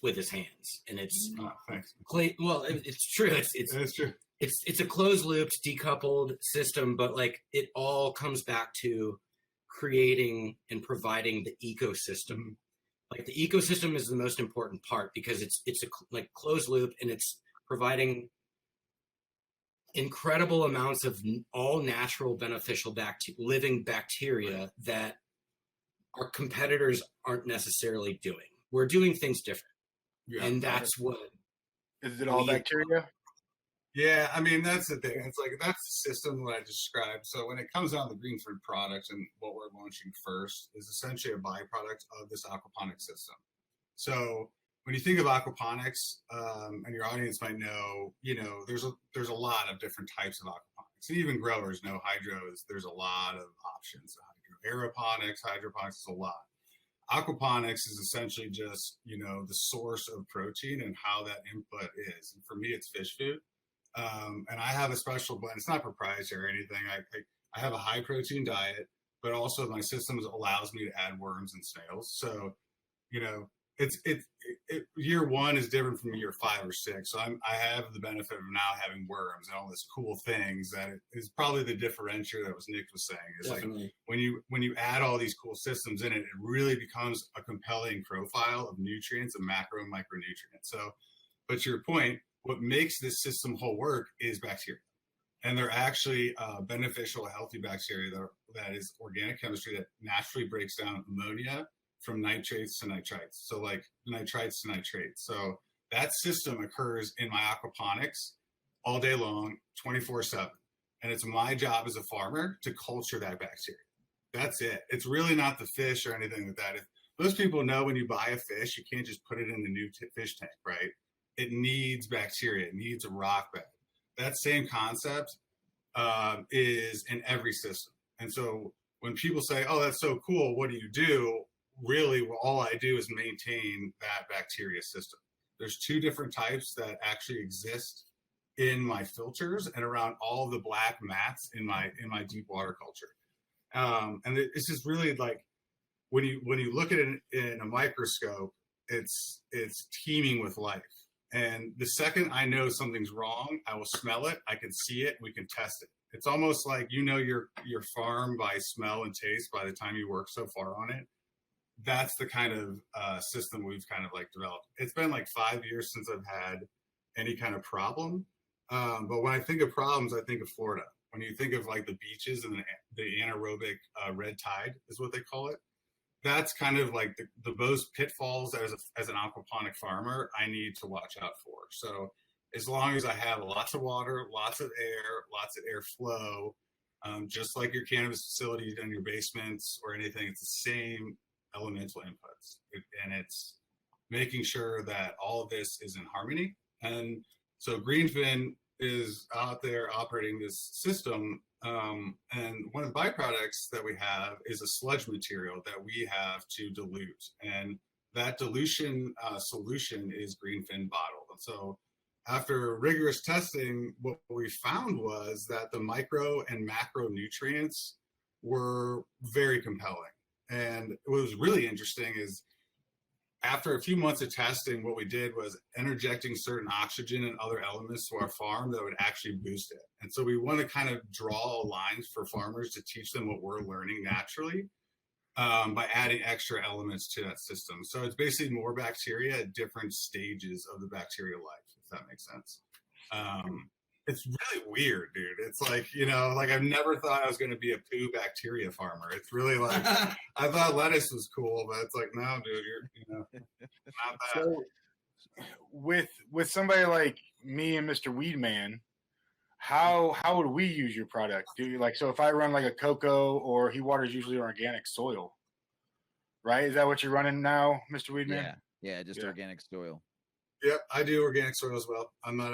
with his hands. And it's it's true. It's true. It's a closed loop, decoupled system, but like it all comes back to creating and providing the ecosystem. Like the ecosystem is the most important part, because it's a like closed loop, and it's providing incredible amounts of all natural beneficial living bacteria that our competitors aren't necessarily doing. We're doing things different. Yeah, and that's what.
Is it all bacteria?
Yeah, I mean, that's the thing. It's like, that's the system that I described. So when it comes down to the greenfin product, and what we're launching first is essentially a byproduct of this aquaponics system. So when you think of aquaponics, and your audience might know, you know, there's a lot of different types of aquaponics. And even growers know there's a lot of options. Aeroponics, hydroponics, is a lot. Aquaponics is essentially just, you know, the source of protein and how that input is. And for me, it's fish food. And I have a special blend. It's not proprietary or anything. I have a high protein diet, but also my system allows me to add worms and snails. So, you know, year one is different from year 5 or 6. So I have the benefit of now having worms and all this cool things that is probably the differentiator that Nick was saying. Is definitely. Like when you add all these cool systems in it, it really becomes a compelling profile of nutrients and macro and micronutrients. So, but to your point, what makes this system whole work is bacteria. And they're actually beneficial, healthy bacteria that is organic chemistry that naturally breaks down ammonia from nitrates to nitrites. So like nitrites to nitrates. So that system occurs in my aquaponics all day long, 24/7. And it's my job as a farmer to culture that bacteria. That's it. It's really not the fish or anything like that. If most people know, when you buy a fish, you can't just put it in the new fish tank, right? It needs bacteria. It needs a rock bed. that same concept is in every system. And so when people say, oh, that's so cool, what do you do? Really, all I do is maintain that bacteria system. There's 2 different types that actually exist in my filters and around all the black mats in my deep water culture. And this is really like, when you look at it in a microscope, it's teeming with life. And the second I know something's wrong, I will smell it, I can see it, we can test it. It's almost like your farm by smell and taste by the time you work so far on it. That's the kind of system we've kind of like developed. It's been like 5 years since I've had any kind of problem. But when I think of problems, I think of Florida. When you think of like the beaches and the anaerobic red tide is what they call it. That's kind of like the most pitfalls as an aquaponic farmer I need to watch out for. So as long as I have lots of water, lots of air flow, just like your cannabis facility in your basements or anything, it's the same elemental inputs. And it's making sure that all of this is in harmony. And so Greenfin is out there operating this system. And one of the byproducts that we have is a sludge material that we have to dilute. And that dilution solution is Greenfin bottled. And so after rigorous testing, what we found was that the micro and macronutrients were very compelling. And what was really interesting is after a few months of testing, what we did was interjecting certain oxygen and other elements to our farm that would actually boost it. And so we want to kind of draw lines for farmers to teach them what we're learning naturally by adding extra elements to that system. So it's basically more bacteria at different stages of the bacterial life, if that makes sense. It's really weird, dude. It's like, like I've never thought I was going to be a poo bacteria farmer. It's really like, I thought lettuce was cool, but it's like, no, dude, you're, not that.
So with somebody like me and Mr. Weedman, how would we use your product? Do you so if I run like a cocoa, or he waters usually organic soil, right? Is that what you're running now, Mr. Weedman?
Yeah, just organic soil.
Yep, I do organic soil as well. I'm not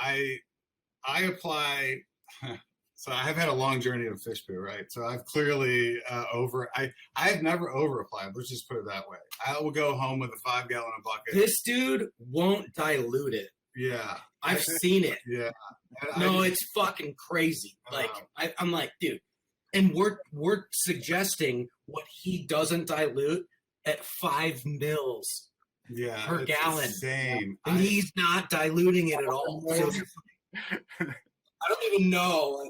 I apply. So I have had a long journey of fish poo, right? So I've clearly I've never over applied. Let's just put it that way. I will go home with a 5-gallon bucket.
This dude won't dilute it.
Yeah,
I've seen it.
Yeah,
no, it's fucking crazy. Like I'm like, dude, and we're suggesting what he doesn't dilute at 5 mils. Per gallon.
Insane.
And he's not diluting it at all. So I don't even know.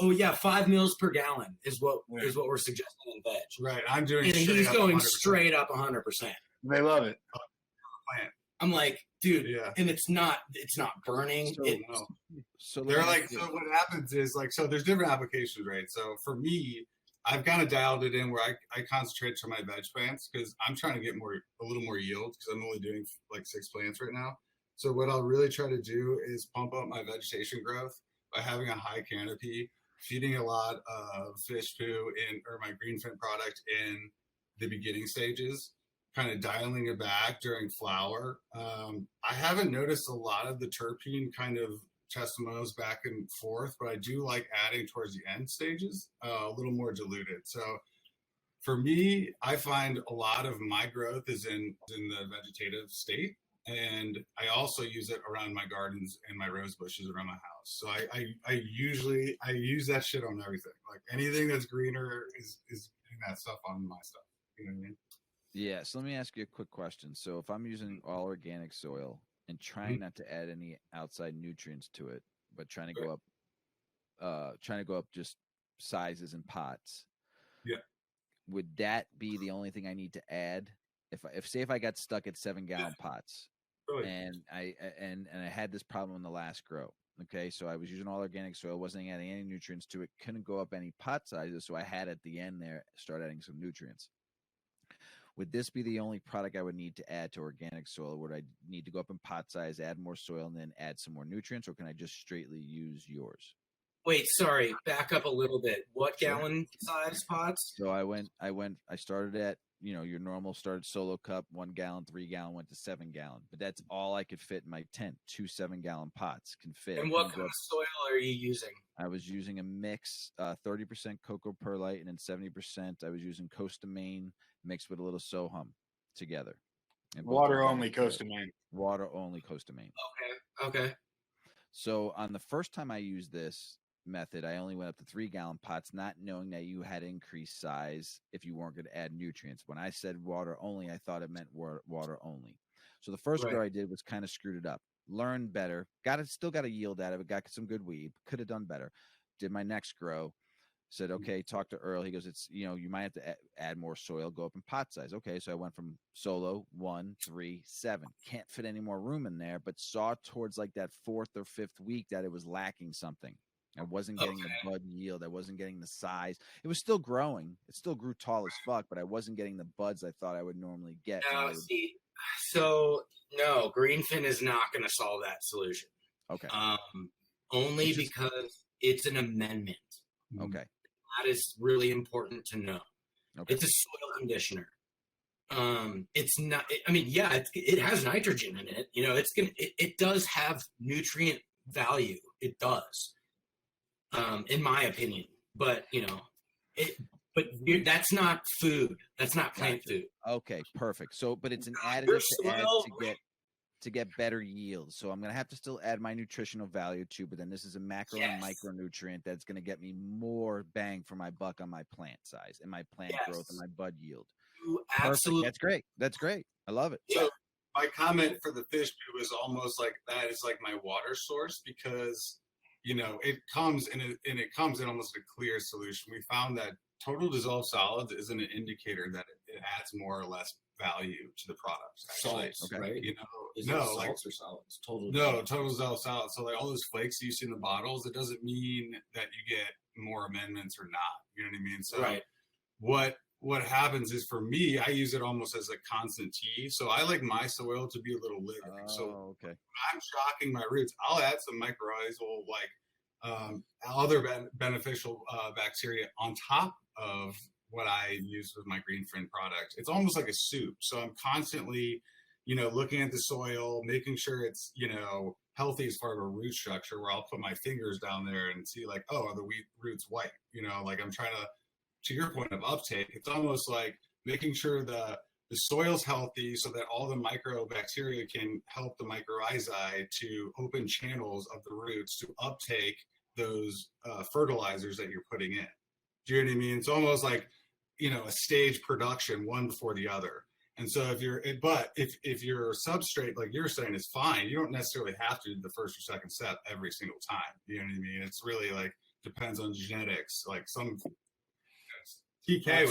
Oh yeah, 5 mils per gallon is what we're suggesting in veg.
Right. I'm doing.
And he's going
100%.
straight up 100%.
They love it.
I'm like, dude, and it's not burning.
So they're like, so what happens is so there's different applications, right? So for me, I've kind of dialed it in where I concentrate on my veg plants because I'm trying to get a little more yield because I'm only doing like 6 plants right now. So what I'll really try to do is pump up my vegetation growth by having a high canopy, feeding a lot of fish poo or my Greenfin product in the beginning stages, kind of dialing it back during flower. I haven't noticed a lot of the terpene kind of testimonials back and forth, but I do like adding towards the end stages, a little more diluted. So for me, I find a lot of my growth is in the vegetative state. And I also use it around my gardens and my rose bushes around my house. So I usually use that shit on everything. Like anything that's greener is getting that stuff on my stuff. You know what I mean?
Yeah. So let me ask you a quick question. So if I'm using all organic soil and trying not to add any outside nutrients to it, but trying to go up just sizes and pots.
Yeah.
Would that be the only thing I need to add? If I got stuck at 7-gallon pots and I had this problem in the last grow. Okay. So I was using all organic soil, wasn't adding any nutrients to it, couldn't go up any pot sizes. So I had at the end there, start adding some nutrients. Would this be the only product I would need to add to organic soil? Would I need to go up in pot size, add more soil, and then add some more nutrients, or can I just straightly use yours?
Wait, sorry. Back up a little bit. What gallon size pots?
So I started at, your normal started solo cup, 1 gallon, 3 gallon, went to 7 gallon. But that's all I could fit in my tent. 2 7-gallon pots can fit.
And what kind of soil are you using?
I was using a mix, 30% cocoa perlite, and then 70% I was using Costa Maine mixed with a little Sohum together.
And water only Costa Maine.
Water only Costa Maine.
Okay.
So on the first time I used this method, I only went up to 3 gallon pots, not knowing that you had increased size if you weren't going to add nutrients. When I said water only, I thought it meant water only. So the first grow I did was kind of screwed it up. Learned better. Still got a yield out of it. Got some good weed. Could have done better. Did my next grow. Said, okay, talk to Earl. He goes, it's, you might have to add more soil, go up in pot size. Okay, so I went from solo 1, 3, 7. Can't fit any more room in there, but saw towards like that 4th or 5th week that it was lacking something. I wasn't getting the bud yield. I wasn't getting the size. It was still growing. It still grew tall as fuck, but I wasn't getting the buds I thought I would normally get.
No, Greenfin is not going to solve that solution.
Okay.
Only because it's an amendment.
Okay.
That is really important to know.
Okay.
It's a soil conditioner. It's not. It has nitrogen in it. It does have nutrient value. It does, in my opinion. But that's not food. That's not plant food.
Okay, perfect. So, but it's an additive to get better yields. So I'm going to have to still add my nutritional value too, but then this is a macro and micronutrient that's going to get me more bang for my buck on my plant size and my plant growth and my bud yield.
Absolutely.
That's great. I love it.
So my comment for the fish was almost like that is like my water source, because it comes in almost a clear solution. We found that total dissolved solids isn't an indicator that it adds more or less value to the product.
Salts, right?
Salts
or solids? Total
dissolved solids. So like all those flakes you see in the bottles, it doesn't mean that you get more amendments or not. You know what I mean? So what happens is, for me, I use it almost as a constant tea. So I like my soil to be a little liquid. So when I'm shocking my roots, I'll add some mycorrhizal, other beneficial bacteria on top of what I use with my Greenfin product. It's almost like a soup. So I'm constantly, looking at the soil, making sure it's, healthy as far as a root structure, where I'll put my fingers down there and see like, oh, are the roots white? I'm trying to your point of uptake, it's almost like making sure the soil's healthy so that all the microbacteria can help the mycorrhizae to open channels of the roots to uptake those fertilizers that you're putting in. Do you know what I mean? It's almost like, a stage production, one before the other. And so if your substrate, like you're saying, is fine, you don't necessarily have to do the first or second step every single time. You know what I mean? It's really like depends on genetics. Like some TK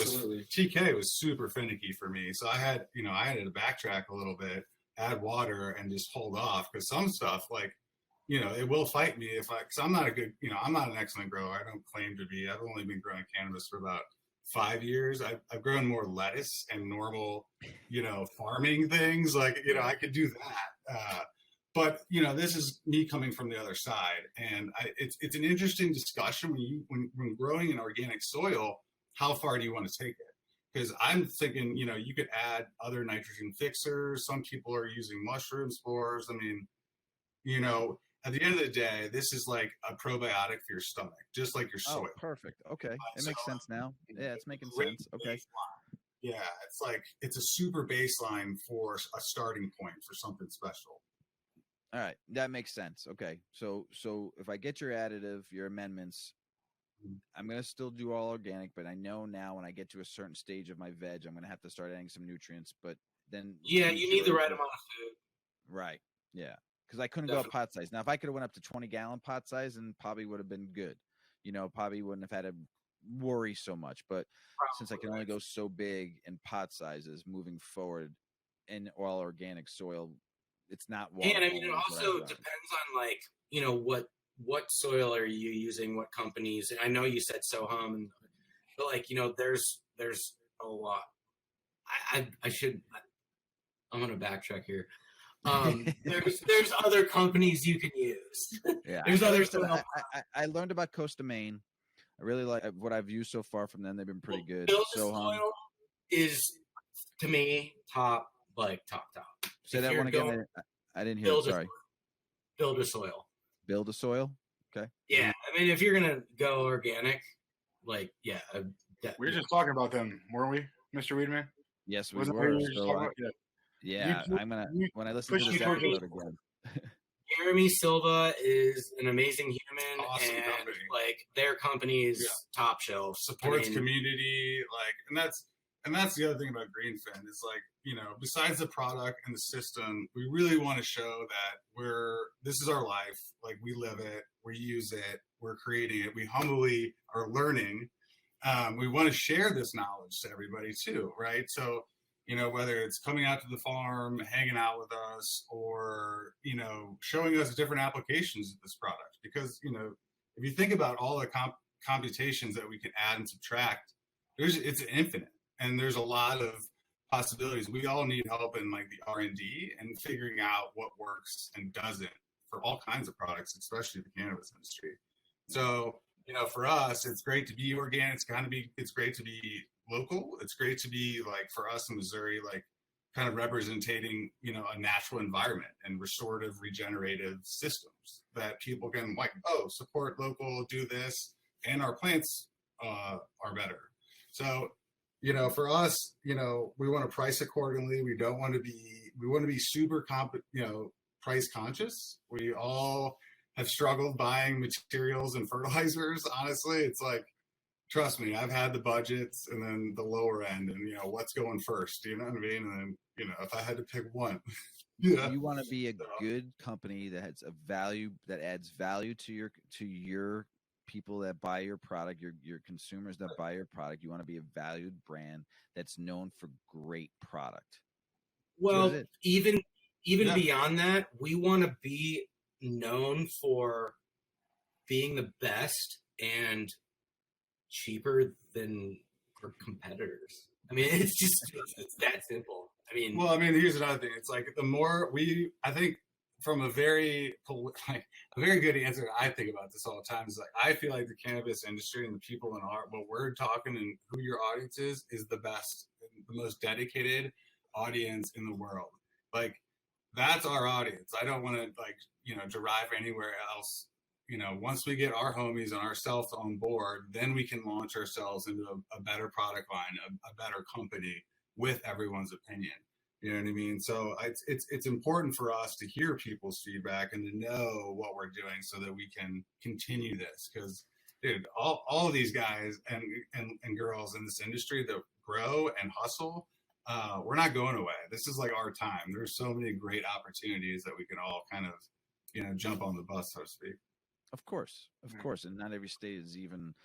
was super finicky for me. So I had to backtrack a little bit, add water, and just hold off, because some stuff it will fight me because I'm not I'm not an excellent grower. I don't claim to be. I've only been growing cannabis for about 5 years. I've grown more lettuce and normal, farming things. I could do that. But this is me coming from the other side, and it's an interesting discussion when growing in organic soil. How far do you want to take it? Because I'm thinking, you could add other nitrogen fixers. Some people are using mushroom spores. I mean, at the end of the day, this is like a probiotic for your stomach, just like your soil.
Oh, perfect. Okay. It makes sense now. Yeah, it's making sense. Okay.
Yeah, it's a super baseline for a starting point for something special.
All right. That makes sense. Okay. So if I get your additive, your amendments, I'm going to still do all organic, but I know now when I get to a certain stage of my veg, I'm going to have to start adding some nutrients, but then.
Yeah, you need the right amount of food.
Right. Yeah. Because I couldn't go up pot size. Now, if I could have went up to 20-gallon pot size, then probably would have been good. Probably wouldn't have had to worry so much. But since I can only go so big in pot sizes moving forward in all organic soil, it's not water.
And it also depends on what soil are you using, what companies. I know you said Sohum, but there's a lot. I'm going to backtrack here. There's other companies you can use.
Yeah,
There's other soil.
I learned about Costa Maine. I really like what I've used so far from them. They've been pretty good.
Build
So
soil is, to me, top.
Say that one again. I didn't hear it. Sorry.
Build a soil.
Build a soil. Okay.
Yeah, I mean, if you're gonna go organic, we
were just talking about them, weren't we, Mr. Weedman?
Yes, we were. So yeah, I'm gonna when I listen to this episode again.
Jeremy Silva is an amazing human, awesome and company. Their company's top shelf.
Supports community, and that's the other thing about Greenfin is besides the product and the system, we really want to show that this is our life. We live it, we use it, we're creating it, we humbly are learning. We want to share this knowledge to everybody too, right? So, whether it's coming out to the farm, hanging out with us, or, showing us different applications of this product. Because, if you think about all the computations that we can add and subtract, it's infinite. And there's a lot of possibilities. We all need help in the R&D and figuring out what works and doesn't for all kinds of products, especially the cannabis industry. So, for us, it's great to be organic. It's great to be local. It's great to be for us in Missouri, kind of representing, a natural environment and restorative, regenerative systems that people can support local, do this, and our plants are better. So, for us, we want to price accordingly. We want to be super price conscious. We all have struggled buying materials and fertilizers. Honestly, it's trust me, I've had the budgets and then the lower end and, what's going first, you know what I mean? And then, if I had to pick one.
You want to be a good company that has a value, that adds value to your people that buy your product, your consumers that buy your product. You want to be a valued brand that's known for great product.
Well, even beyond that, we want to be known for being the best and cheaper than our competitors. I mean, it's that simple.
Here's another thing. It's the more I think from a very good answer, I think about this all the time, is I feel like the cannabis industry and the people in what we're talking and who your audience is the best, the most dedicated audience in the world. That's our audience. I don't want to derive anywhere else. Once we get our homies and ourselves on board, then we can launch ourselves into a better product line, a better company with everyone's opinion. You know what I mean? So it's important for us to hear people's feedback and to know what we're doing so that we can continue this. Because, dude, all of these guys and girls in this industry that grow and hustle, we're not going away. This is our time. There's so many great opportunities that we can all kind of, jump on the bus, so to speak.
Of course. And not every state is even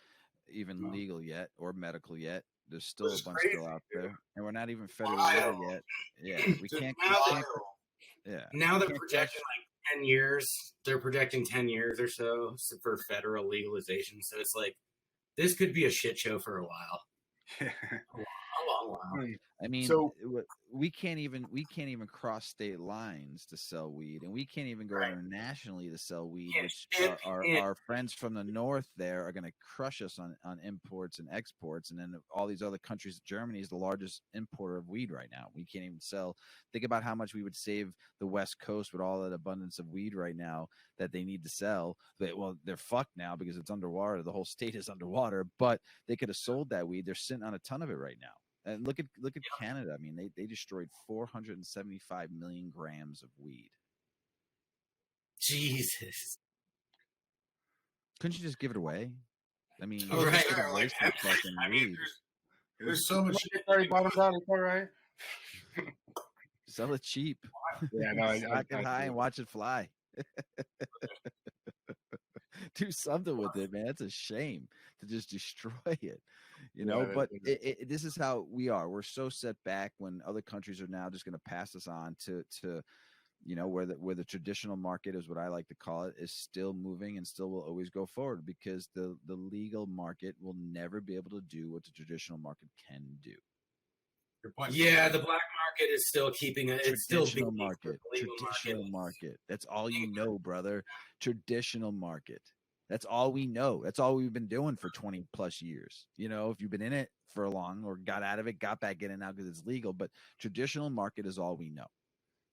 legal yet or medical yet. There's still a bunch still out there, and we're not even federally yet. Yeah, we can't. Yeah.
Now they're projecting 10 years. They're projecting 10 years or so for federal legalization. So it's this could be a shit show for a while. A long while.
I mean, so we can't even cross state lines to sell weed, and we can't even go internationally to sell weed. Which our friends from the north there are going to crush us on imports and exports, and then all these other countries. Germany is the largest importer of weed right now. We can't even sell. Think about how much we would save the West Coast with all that abundance of weed right now that they need to sell. They're fucked now because it's underwater. The whole state is underwater, but they could have sold that weed. They're sitting on a ton of it right now. And look at Canada. I mean, they destroyed 475 million grams of weed.
Jesus.
Couldn't you just give it away? I mean,
there's so much.
Bottoms out, it's all right.
Sell it cheap.
Yeah, no,
Stock it high and watch it fly. Do something with it, man. It's a shame to just destroy it, but this is how we are. We're so set back when other countries are now just going to pass us on to where the traditional market is, what I like to call it, is still moving and still will always go forward, because the legal market will never be able to do what the traditional market can do.
Your point.
Yeah, the black market is still keeping it. It's still
traditional market. That's all you know, brother. Traditional market. That's all we know. That's all we've been doing for 20 plus years. You know, if you've been in it for long or got out of it, got back in it now because it's legal. But traditional market is all we know,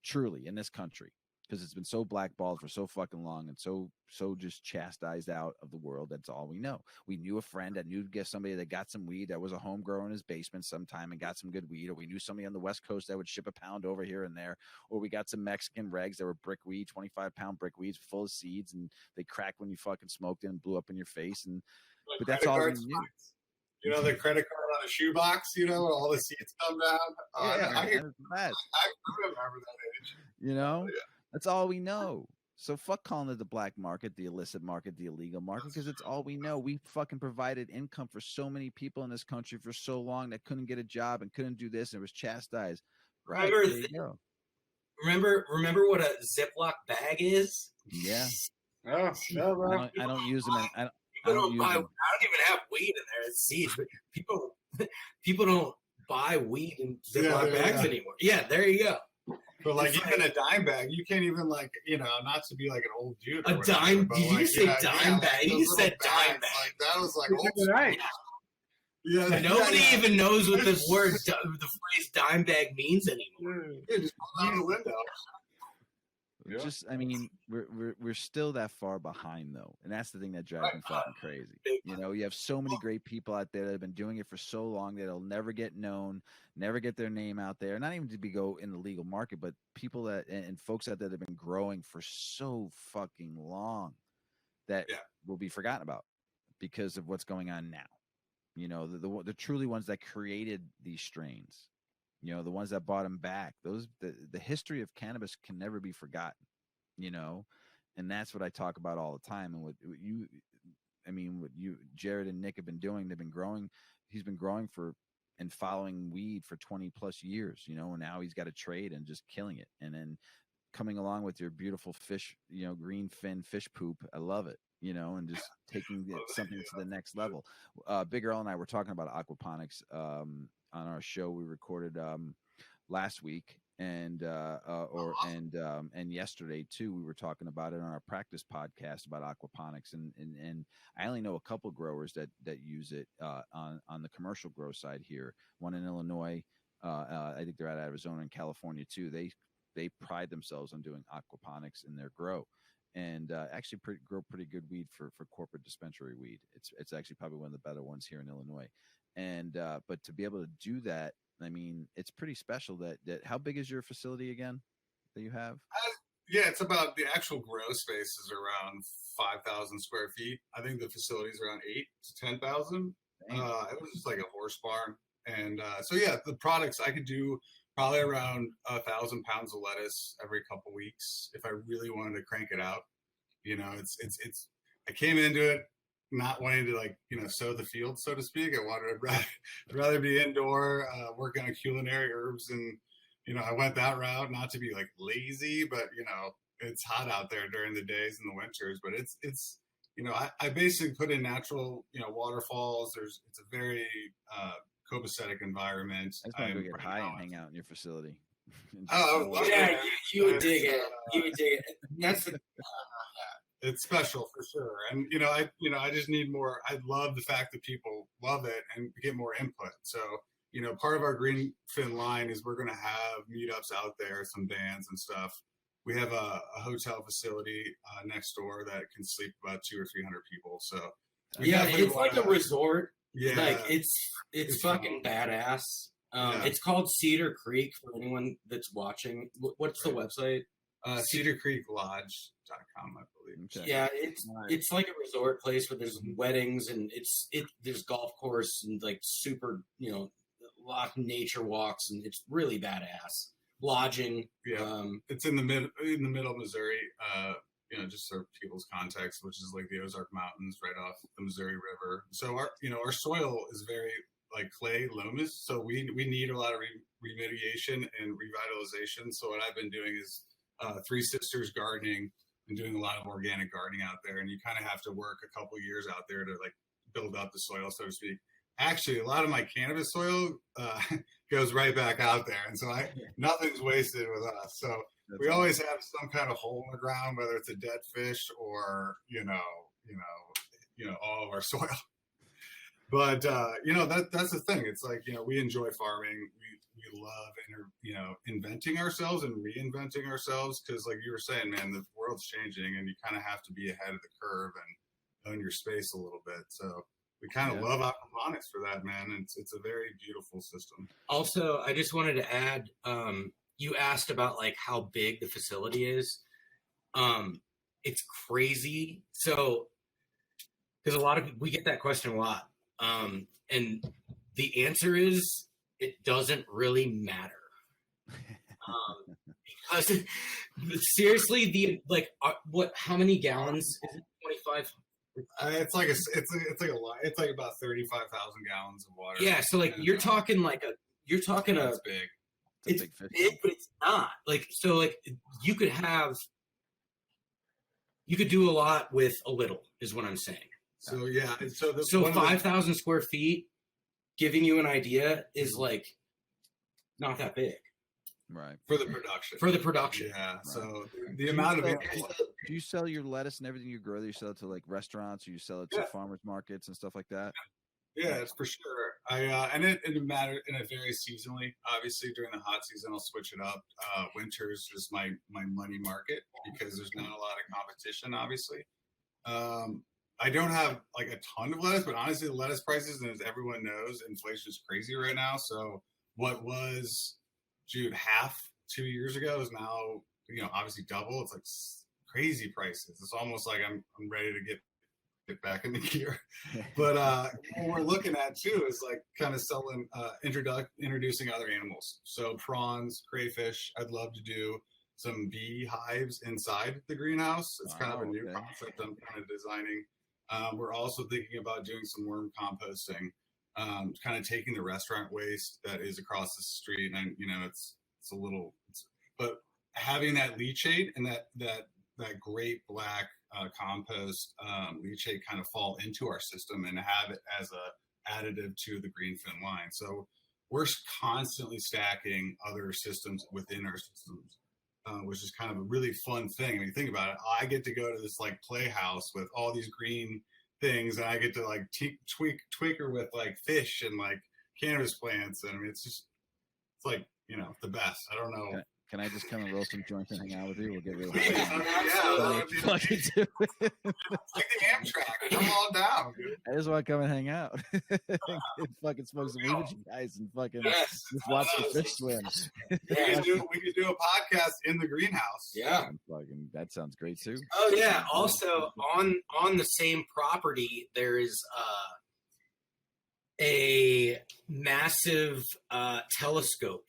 truly, in this country, because it's been so blackballed for so fucking long and so just chastised out of the world. That's all we know. We knew a friend that knew somebody that got some weed that was a home grower in his basement sometime and got some good weed, or we knew somebody on the West Coast that would ship a pound over here and there, or we got some Mexican regs that were brick weed, 25-pound brick weeds full of seeds, and they cracked when you fucking smoked it and blew up in your face. And
like
but that's all we knew.
You know, the credit card on a shoebox, you know, all the seeds come down.
Yeah,
I remember that age.
You know, that's all we know. So fuck calling it the black market, the illicit market, the illegal market, because it's all we know. We fucking provided income for so many people in this country for so long that couldn't get a job and couldn't do this and was chastised. Right.
Remember what a Ziploc bag is?
Yeah.
Oh, no,
I don't use them. I
don't even have weed in there. It's seeds, but people don't buy weed in Ziploc bags anymore. Yeah, there you go.
But like even a dime bag, you can't even like, you know, not to be like an old dude.
A dime? Did you say dime bag? You said dime bag.
Like that was like old right.
Yeah, nobody even knows what the phrase dime bag means anymore.
Yeah, just pull down the window.
Yeah. Just, I mean, we're still that far behind though, and that's the thing that drives me fucking crazy. You know, you have so many great people out there that have been doing it for so long that it'll never get known, never get their name out there. Not even to go in the legal market, but people that and folks out there that have been growing for so fucking long that will be forgotten about because of what's going on now. You know, the truly ones that created these strains. You know, the ones that brought them back, the history of cannabis can never be forgotten, you know, and that's what I talk about all the time. And what you, Jared and Nick have been doing, they've been growing. He's been growing and following weed for 20 plus years, you know, and now he's got a trade and just killing it. And then coming along with your beautiful fish, you know, green fin fish poop. I love it, you know, and just taking something to the next level. Big Earl and I were talking about aquaponics, on our show we recorded last week and yesterday too. We were talking about it on our practice podcast about aquaponics, and I only know a couple growers that use it on the commercial grow side here. One in Illinois, I think they're out of Arizona and California too. They pride themselves on doing aquaponics in their grow, and actually grow pretty good weed for corporate dispensary weed. It's actually probably one of the better ones here in Illinois. And but to be able to do that, I mean, it's pretty special. That how big is your facility again that you have?
Yeah, it's about, the actual grow space is around 5,000 square feet. I think the facility is around 8 to 10,000. It was just like a horse barn, and so yeah, the products I could do probably around 1,000 pounds of lettuce every couple weeks if I really wanted to crank it out. You know, it's. I came into it not wanting to, like, you know, sow the field, so to speak. I wanted to rather be indoor, working on culinary herbs, and you know, I went that route, not to be like lazy, but you know, it's hot out there during the days and the winters, but it's you know, I basically put in natural, you know, waterfalls. It's a very copacetic environment.
I just want to go get high and hang out in your facility.
Yeah, you would dig it. You would dig it. That's
it's special for sure. And I just need more. I love the fact that people love it and get more input. So, you know, part of our Greenfin line is we're going to have meetups out there, some bands and stuff. We have a hotel facility next door that can sleep about 200 or 300 people. So
yeah, it's like a resort.
Yeah,
like it's fucking badass. It's called Cedar Creek for anyone that's watching. What's the website?
CedarCreekLodge.com, I believe.
Okay. Yeah, it's like a resort place where there's weddings and there's golf course and like super, you know, a lot of nature walks, and it's really badass. Lodging.
Yeah, it's in the middle of Missouri. You know, just for people's context, which is like the Ozark Mountains right off the Missouri River. So our soil is very like clay loamy, so we need a lot of remediation and revitalization. So what I've been doing is Three Sisters gardening and doing a lot of organic gardening out there, and you kind of have to work a couple years out there to like build up the soil, so to speak. actually a lot of my cannabis soil goes right back out there, and so nothing's wasted with us. So we always have some kind of hole in the ground, whether it's a dead fish or all of our soil. But that's the thing. It's like, we enjoy farming. We love inventing ourselves and reinventing ourselves, because like you were saying, man, the world's changing and you kind of have to be ahead of the curve and own your space a little bit. So we kind of love aquaponics for that, man. It's a very beautiful system.
Also, I just wanted to add, you asked about like how big the facility is. It's crazy. So, because we get that question a lot. And the answer is, it doesn't really matter. Because seriously, how many gallons is it? 25.
It's like a lot. It's like about 35,000 gallons of water.
Yeah, so like you're talking a
it's big.
It's big, but it's not like, so like you could do a lot with a little, is what I'm saying.
So yeah,
so 5,000 square feet, giving you an idea, is like not that big.
Right.
For the production. Yeah. Right. So the amount of it.
Do you sell your lettuce and everything you grow? Do you sell it to like restaurants, or you sell it to farmers markets and stuff like that?
Yeah, it's for sure. And it matters, and it varies seasonally. Obviously, during the hot season, I'll switch it up. Winter's just my money market, because there's not a lot of competition, obviously. I don't have like a ton of lettuce, but honestly, the lettuce prices, and as everyone knows, inflation is crazy right now. So what was half 2 years ago is now, obviously double. It's like crazy prices. It's almost like I'm ready to get back in the gear. But what we're looking at too is like kind of selling, introducing other animals. So prawns, crayfish. I'd love to do some bee hives inside the greenhouse. It's kind of a new concept I'm kind of designing. We're also thinking about doing some worm composting. Kind of taking the restaurant waste that is across the street, and but having that leachate and that great black compost leachate kind of fall into our system and have it as a additive to the greenfin line. So we're constantly stacking other systems within our systems, which is kind of a really fun thing. I mean, think about it. I get to go to this like playhouse with all these green things, and I get to like tweak her with like fish and like cannabis plants, and I mean, it's like the best. I don't know.
Can I just come and roll some joints and hang out with you? We'll get real high.
Yeah, like the Amtrak. Come on down, dude.
I just want to come and hang out. And fucking smoke some weed with you guys and fucking just watch the fish swim.
We could do a podcast in the greenhouse.
Yeah.
That sounds great too.
Oh yeah. Also on the same property, there is a massive telescope.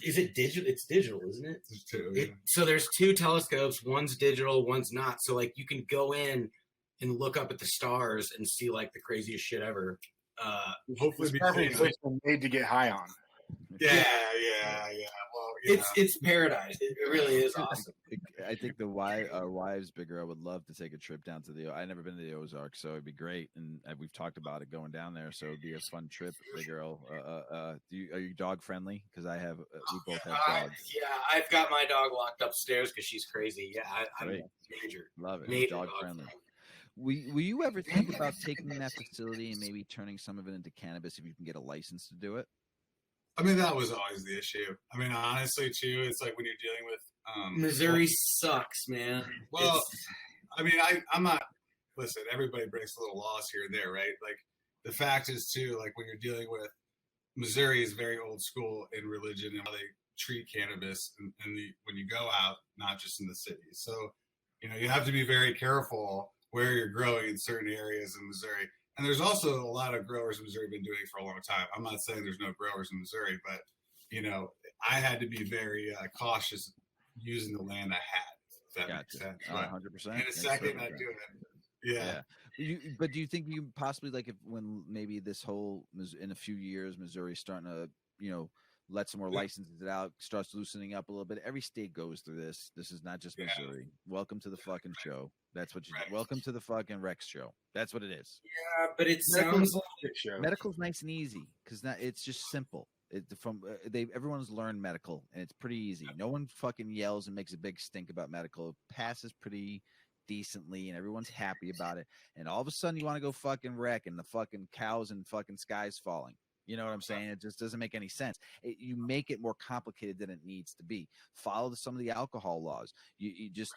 Is it digital? It's digital, isn't it?
There's two.
So there's two telescopes. One's digital, one's not. So like you can go in and look up at the stars and see like the craziest shit ever.
Hopefully, it's made to get high on.
Yeah. Well,
it's paradise. It really is awesome. I think our wives, Big Girl, would love to take a trip down to I've never been to the Ozarks, so it'd be great. And we've talked about it going down there, so it'd be a fun trip, Big Girl. Are you dog friendly? Because we both have dogs.
Yeah, I've got my dog locked upstairs because she's crazy. Yeah, I'm major.
Love it. Dog friendly. Will you ever think about taking that facility and maybe turning some of it into cannabis if you can get a license to do it?
I mean, that was always the issue. I mean, honestly, too, it's like when you're dealing with
Missouri sucks, man.
Well, I mean, I'm not. Listen, everybody breaks a little laws here and there, right? Like the fact is, too, like when you're dealing with Missouri is very old school in religion and how they treat cannabis, and when you go out, not just in the cities. So, you have to be very careful where you're growing in certain areas in Missouri. And there's also a lot of growers in Missouri been doing it for a long time. I'm not saying there's no growers in Missouri, but, I had to be very cautious using the land I had, if that makes sense.
100%.
In a second, I do it. Yeah.
But do you think you possibly, like, when maybe this whole, in a few years, Missouri's starting to, let some more licenses out, starts loosening up a little bit. Every state goes through this. This is not just Missouri. Welcome to the fucking show. That's what you do. Welcome to the fucking Rex show. That's what it is.
Yeah, but it sounds like
medical's nice and easy because it's just simple. Everyone's learned medical and it's pretty easy. No one fucking yells and makes a big stink about medical. It passes pretty decently and everyone's happy about it. And all of a sudden you want to go fucking wreck and the fucking cows and fucking sky's falling. You know what I'm saying? It just doesn't make any sense. You make it more complicated than it needs to be. Follow some of the alcohol laws. You just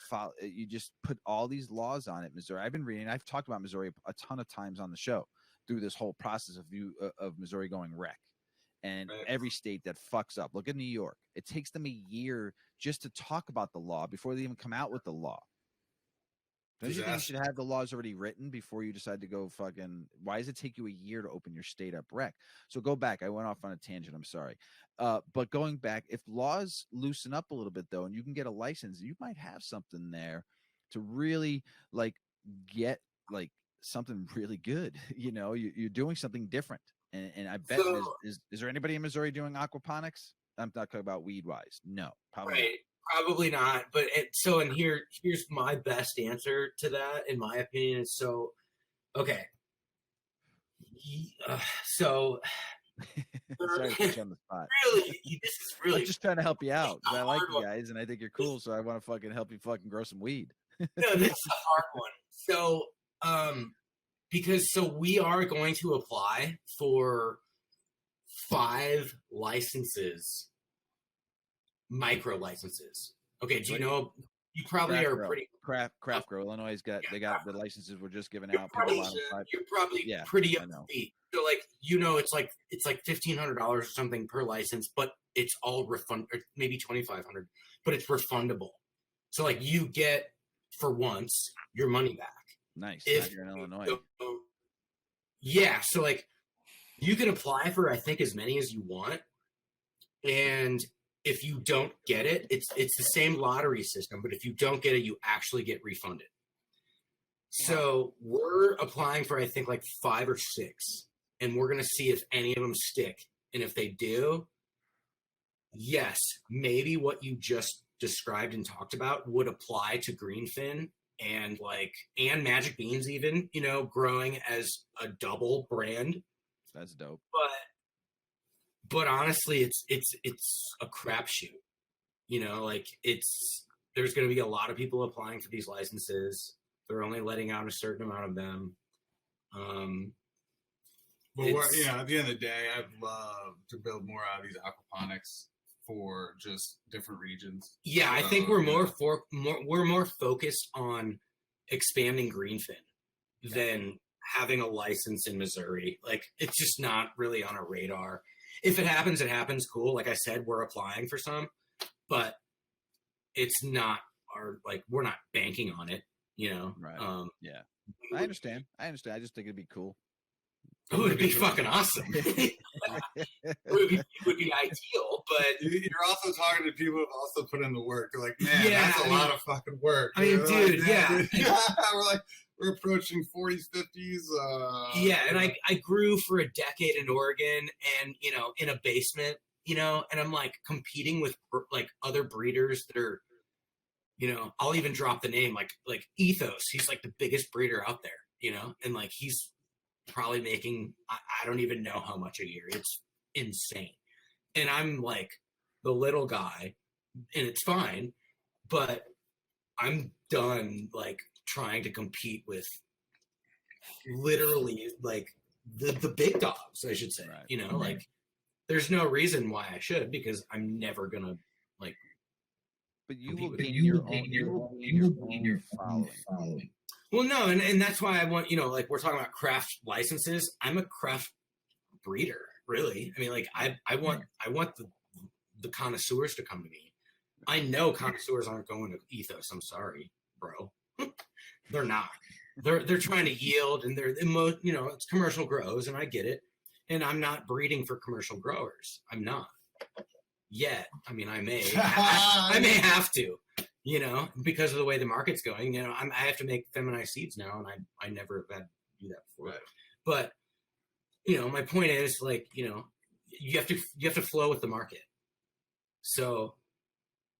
put all these laws on it. Missouri. I've talked about Missouri a ton of times on the show through this whole process of Missouri going wreck. And every state that fucks up. Look at New York. It takes them a year just to talk about the law before they even come out with the law. Don't you think you should have the laws already written before you decide to go fucking? Why does it take you a year to open your state up rec? So go back. I went off on a tangent. I'm sorry. But going back, if laws loosen up a little bit though, and you can get a license, you might have something there to really get something really good. You know, you're doing something different. And I bet is there anybody in Missouri doing aquaponics? I'm not talking about weed wise. No, probably
right. Probably not. But here's my best answer to that, in my opinion. Is okay. So
sorry to put you on the spot.
Really, this is really.
I'm just trying to help you out. I like you guys, and I think you're cool. So I want to fucking help you fucking grow some weed.
No, this is a hard one. So because we are going to apply for 5 licenses, micro licenses. Okay, do you know? You probably
Craft
are
Grow.
pretty
Craft Grow. Illinois they got the licenses were just given out.
You're probably pretty up to date. So it's like $1,500 or something per license, but it's all refund, or maybe $2,500, but it's refundable. So you get for once your money back.
Nice. If you're in Illinois.
Yeah. So you can apply for, I think, as many as you want. And if you don't get it, it's the same lottery system, but if you don't get it, you actually get refunded. So we're applying for, I think, 5 or 6, and we're going to see if any of them stick. And if they do, yes, maybe what you just described and talked about would apply to Greenfin and Magick Beans, even, growing as a double brand.
That's dope.
But honestly, it's a crapshoot. There's going to be a lot of people applying for these licenses. They're only letting out a certain amount of them.
But at the end of the day, I'd love to build more out of these aquaponics for just different regions.
Yeah, I think we're more focused on expanding Greenfin than having a license in Missouri. It's just not really on our radar. If it happens, it happens. Cool. Like I said, we're applying for some, but it's not we're not banking on it,
Right. Yeah. I understand. I just think it'd be cool.
It would be fucking awesome. It would be ideal, but
you're also talking to people who've also put in the work. They're like, man, that's a lot of fucking work.
I mean, dude,
We're approaching 40s, 50s.
And I grew for a decade in Oregon, and in a basement, and I'm competing with other breeders that are, I'll even drop the name like Ethos. He's the biggest breeder out there, and he's probably making I don't even know how much a year. It's insane. And I'm the little guy, and it's fine, but I'm done trying to compete with literally the big dogs, I should say. Right. There's no reason why I should, because I'm never gonna
but you will gain your following.
Well, no, and that's why I want, we're talking about craft licenses. I'm a craft breeder, really. I mean, I want the connoisseurs to come to me. I know connoisseurs aren't going to Ethos. I'm sorry, bro. They're not. They're trying to yield, and it's commercial grows, and I get it. And I'm not breeding for commercial growers. I'm not yet. I mean, I may have to. Because of the way the market's going, I have to make feminized seeds now, and I never have had to do that before. Right. But, my point is, you have to flow with the market. So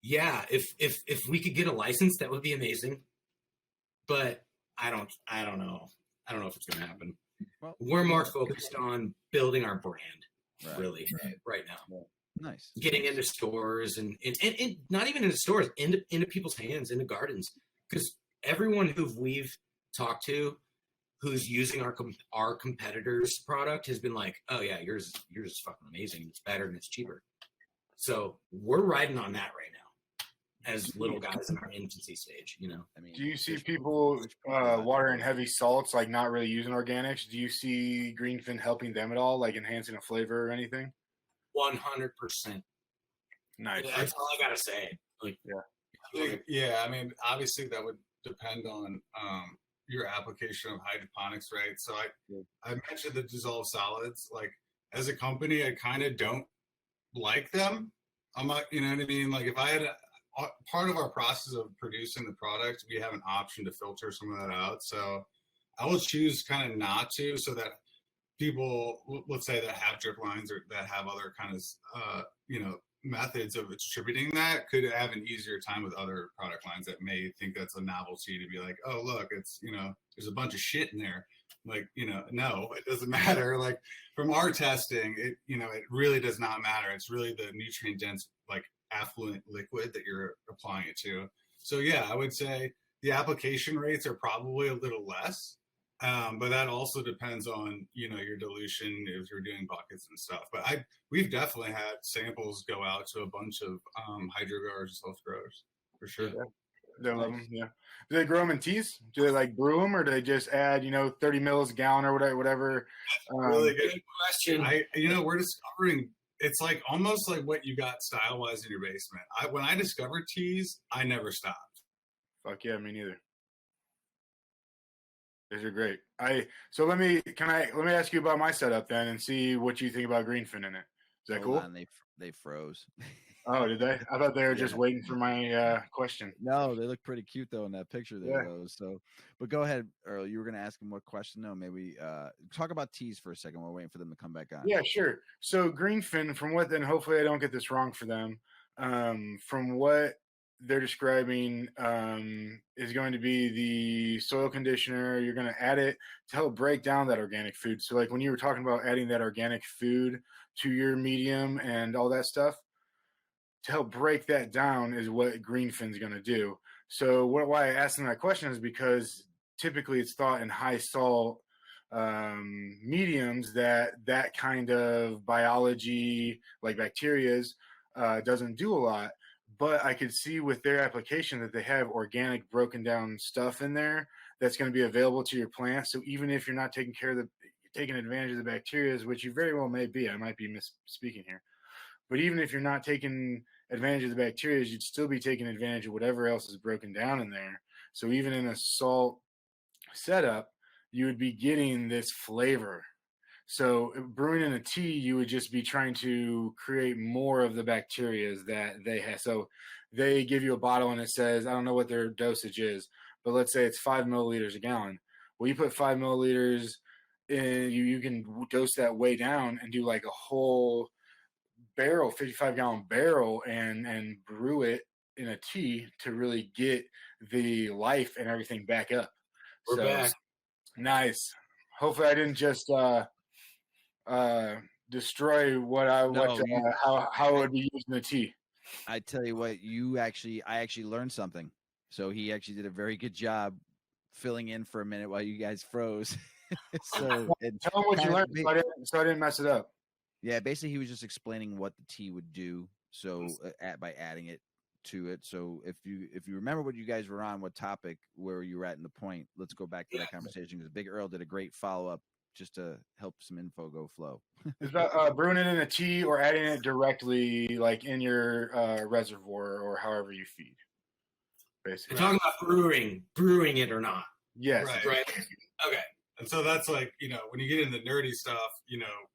yeah, if we could get a license, that would be amazing. But I don't know. I don't know if it's going to happen. Well, we're more focused on building our brand, really, right now.
Nice.
Getting into stores and not even into stores, into people's hands, into gardens. Because everyone who we've talked to who's using our competitors' product has been like, oh yeah, yours is fucking amazing. It's better and it's cheaper. So we're riding on that right now as little guys in our infancy stage, you know.
I mean, do you see people watering heavy salts, like not really using organics? Do you see Greenfin helping them at all, like enhancing a flavor or anything?
100%.
Nice.
That's all I gotta say. Like,
yeah. I mean, obviously that would depend on your application of hydroponics, right? So I mentioned the dissolved solids. Like, as a company, I kind of don't like them. I'm not, you know what I mean? Like, if I had part of our process of producing the product, we have an option to filter some of that out. So I will choose kind of not to, so that people, let's say, that have drip lines or that have other kind of, methods of distributing that, could have an easier time with other product lines that may think that's a novelty, to be like, oh, look, it's, there's a bunch of shit in there. Like, no, it doesn't matter. Like, from our testing, it really does not matter. It's really the nutrient dense, like, affluent liquid that you're applying it to. So yeah, I would say the application rates are probably a little less. But that also depends on, your dilution, if you're doing buckets and stuff. But we've definitely had samples go out to a bunch of hydro growers and self growers, for sure.
Yeah. They love them, yeah. Do they grow them in teas? Do they like brew them, or do they just add, 30 mils a gallon or whatever?
Really good question. We're discovering it's like almost like what you got style wise in your basement. When I discovered teas, I never stopped.
Fuck yeah, me neither. These are great. Let me ask you about my setup then, and see what you think about Greenfin in it. Is that cool?
On, they froze.
Oh, did they? I thought they were just waiting for my question.
No, they look pretty cute though in that picture there, though. So, but go ahead, Earl. You were going to ask them what question? No, maybe talk about teas for a second. We're waiting for them to come back on.
Yeah, sure. So Greenfin, from what, then hopefully I don't get this wrong for them. From what they're describing, is going to be the soil conditioner. You're going to add it to help break down that organic food. So like when you were talking about adding that organic food to your medium and all that stuff, to help break that down is what Greenfin's going to do. So why I asked them that question is because typically it's thought in high salt mediums that kind of biology, like bacterias, doesn't do a lot. But I could see with their application that they have organic broken down stuff in there that's going to be available to your plant. So even if you're not taking advantage of the bacteria, which you very well may be, I might be misspeaking here, but even if you're not taking advantage of the bacteria, you'd still be taking advantage of whatever else is broken down in there. So even in a salt setup, you would be getting this flavor. So brewing in a tea, you would just be trying to create more of the bacteria that they have. So they give you a bottle and it says, I don't know what their dosage is, but let's say it's 5 milliliters a gallon. Well, you put 5 milliliters in, you can dose that way down and do like a whole barrel, 55-gallon barrel, and brew it in a tea to really get the life and everything back up.
We're back.
Nice. Hopefully I didn't just destroy how it would be used in the tea.
I tell you what, I actually learned something. So he actually did a very good job filling in for a minute while you guys froze.
So tell him what you learned so I didn't mess it up.
Yeah, basically he was just explaining what the tea would do. So by adding it to it. So if you remember what you guys were on, what topic, where you were at in the point, let's go back to that conversation, because Big Earl did a great follow-up just to help some info go flow.
Is that brewing it in a tea or adding it directly, like in your reservoir or however you feed? Basically,
you're talking about brewing it or not?
Yes,
right. Okay.
And so that's like, when you get into nerdy stuff,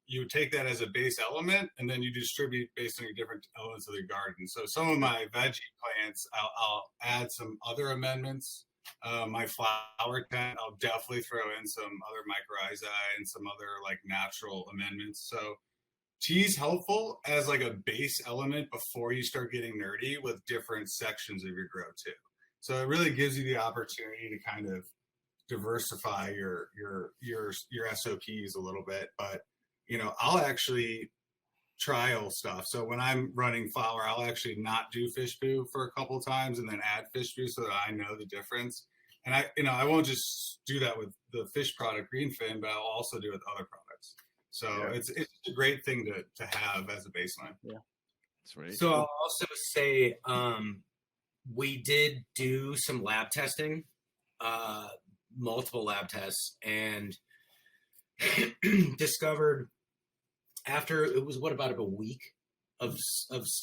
you take that as a base element and then you distribute based on your different elements of the garden. So some of my veggie plants, I'll add some other amendments. My flower tent, I'll definitely throw in some other mycorrhizae and some other like natural amendments. So tea's helpful as like a base element before you start getting nerdy with different sections of your grow too. So it really gives you the opportunity to kind of diversify your SOPs a little bit. But I'll actually trial stuff. So when I'm running flour, I'll actually not do fish poo for a couple of times and then add fish poo so that I know the difference. And I won't just do that with the fish product greenfin, but I'll also do it with other products. So it's a great thing to have as a baseline.
Yeah,
that's right.
So I'll also say we did do some lab testing, multiple lab tests, and discovered after it was about a week of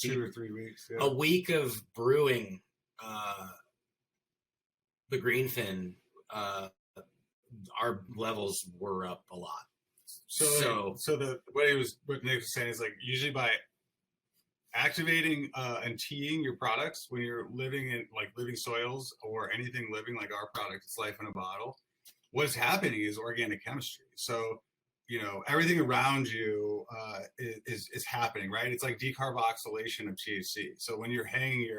2 or 3 weeks,
a week of brewing the greenfin, our levels were up a lot.
So what Nick was saying is like usually by activating and teeing your products when you're living in like living soils or anything living like our product, it's life in a bottle. What's happening is organic chemistry. So everything around you is happening, right? It's like decarboxylation of THC. So when you're hanging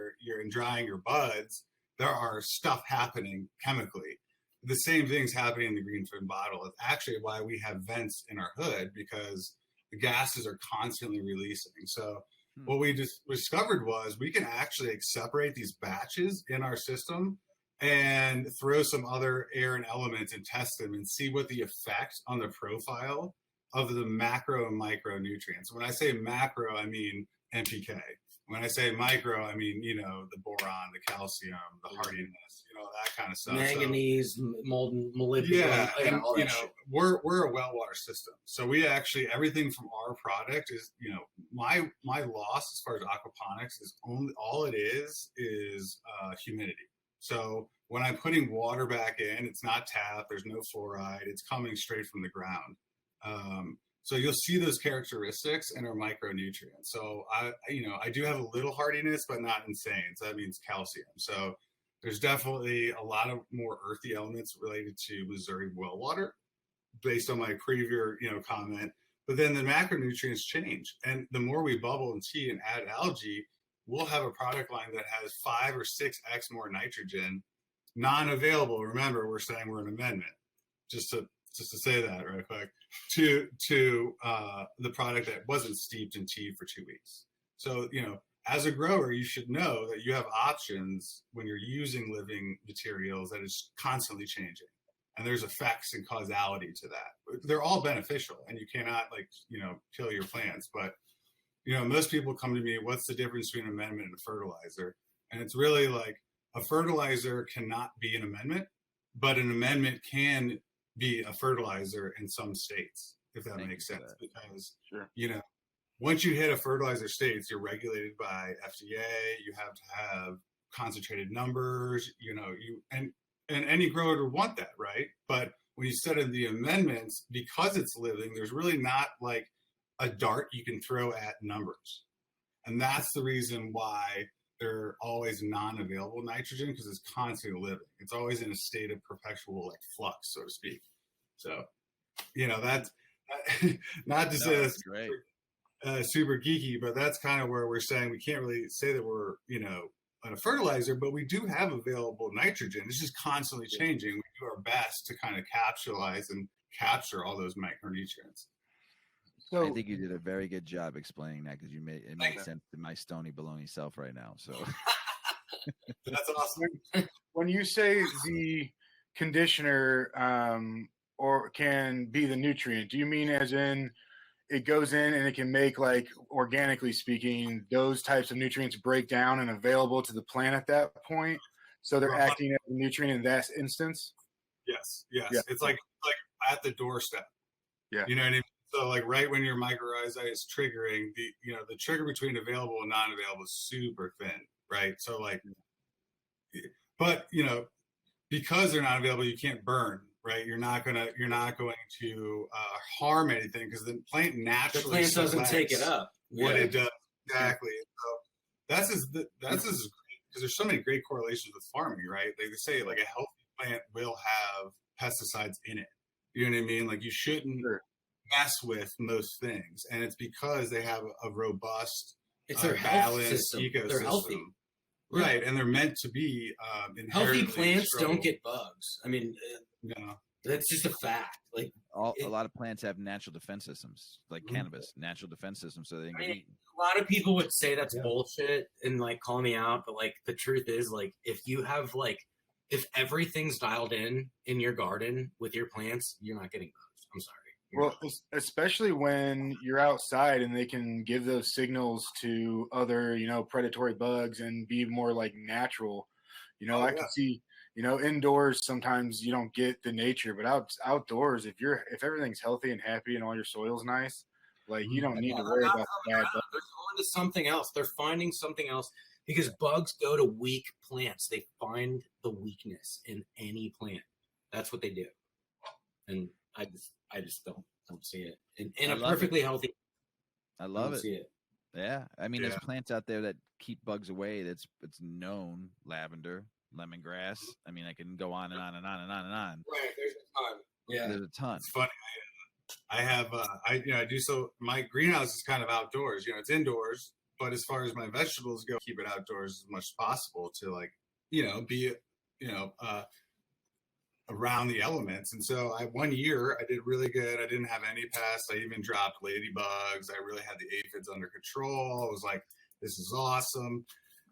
and drying your buds, there are stuff happening chemically. The same thing's happening in the greenfin bottle. It's actually why we have vents in our hood, because the gases are constantly releasing. So what we discovered was we can actually separate these batches in our system and throw some other air and elements and test them and see what the effect on the profile of the macro and micronutrients. When I say macro, I mean NPK. When I say micro, I mean, the boron, the calcium, the hardiness, that kind of stuff.
Manganese, molybdenum.
Yeah, and we're a well water system. So we actually, everything from our product is, my loss as far as aquaponics is all it is humidity. So when I'm putting water back in, it's not tapped, there's no fluoride, it's coming straight from the ground. So you'll see those characteristics in our micronutrients. So I do have a little hardiness, but not insane. So that means calcium. So there's definitely a lot of more earthy elements related to Missouri well water based on my previous, comment. But then the macronutrients change. And the more we bubble and tea and add algae, we'll have a product line that has 5 or 6x more nitrogen, non-available. Remember, we're saying we're an amendment, just to say that right quick, to the product that wasn't steeped in tea for 2 weeks. So, as a grower, you should know that you have options when you're using living materials that is constantly changing. And there's effects and causality to that. They're all beneficial, and you cannot kill your plants. But, most people come to me, what's the difference between an amendment and a fertilizer? And it's really like a fertilizer cannot be an amendment, but an amendment can be a fertilizer in some states, if that makes sense. Because, once you hit a fertilizer states, you're regulated by FDA. You have to have concentrated numbers, and any grower would want that, right? But when you set in the amendments, because it's living, there's really not like a dart you can throw at numbers. And that's the reason why they're always non-available nitrogen, because it's constantly living. It's always in a state of perpetual flux, so to speak. So, that's not to say that's
great.
Super geeky, but that's kind of where we're saying we can't really say that we're, on a fertilizer, but we do have available nitrogen. It's just constantly changing. We do our best to kind of capitalize and capture all those micronutrients.
So I think you did a very good job explaining that, because it made sense to my stony baloney self right now. So
that's awesome.
When you say the conditioner or can be the nutrient, do you mean as in it goes in and it can make, like, organically speaking, those types of nutrients break down and available to the plant at that point? So they're acting as a nutrient in that instance?
Yes. Yeah. It's like at the doorstep.
Yeah.
You know what I mean? So like right when your mycorrhizae is triggering, the trigger between available and non-available is super thin, right? So like, but because they're not available, you can't burn, right? You're not going to harm anything, because the plant naturally
the plant doesn't take it up.
What it does, exactly. So that's because there's so many great correlations with farming, right? They say like a healthy plant will have pesticides in it. You know what I mean? Like you shouldn't mess with most things, and it's because they have a robust,
it's their
balanced
ecosystem. They're healthy,
right? And they're meant to be
healthy. Plants don't get bugs. I mean,
no.
That's just a fact. Like
a lot of plants have natural defense systems, like cannabis, natural defense systems, so they can get eaten.
A lot of people would say that's bullshit and like call me out, but like the truth is, like if you have if everything's dialed in your garden with your plants, you're not getting bugs. I'm sorry.
Well, especially when you're outside and they can give those signals to other, predatory bugs and be more like natural. I can see, indoors sometimes you don't get the nature, but outdoors, if everything's healthy and happy and all your soil's nice, like you don't need to worry about the bad bugs.
They're going to something else. They're finding something else because bugs go to weak plants. They find the weakness in any plant. That's what they do. And I just don't see it in a perfectly healthy.
I love it.
See it.
Yeah, I mean, there's plants out there that keep bugs away. It's known. Lavender, lemongrass. I mean, I can go on and on and on and on and on.
Right, there's a ton. Yeah,
there's a ton.
It's funny. I have I do so. My greenhouse is kind of outdoors. It's indoors, but as far as my vegetables go, keep it outdoors as much as possible to be around the elements. And so one year I did really good. I didn't have any pests. I even dropped ladybugs. I really had the aphids under control. I was like, this is awesome.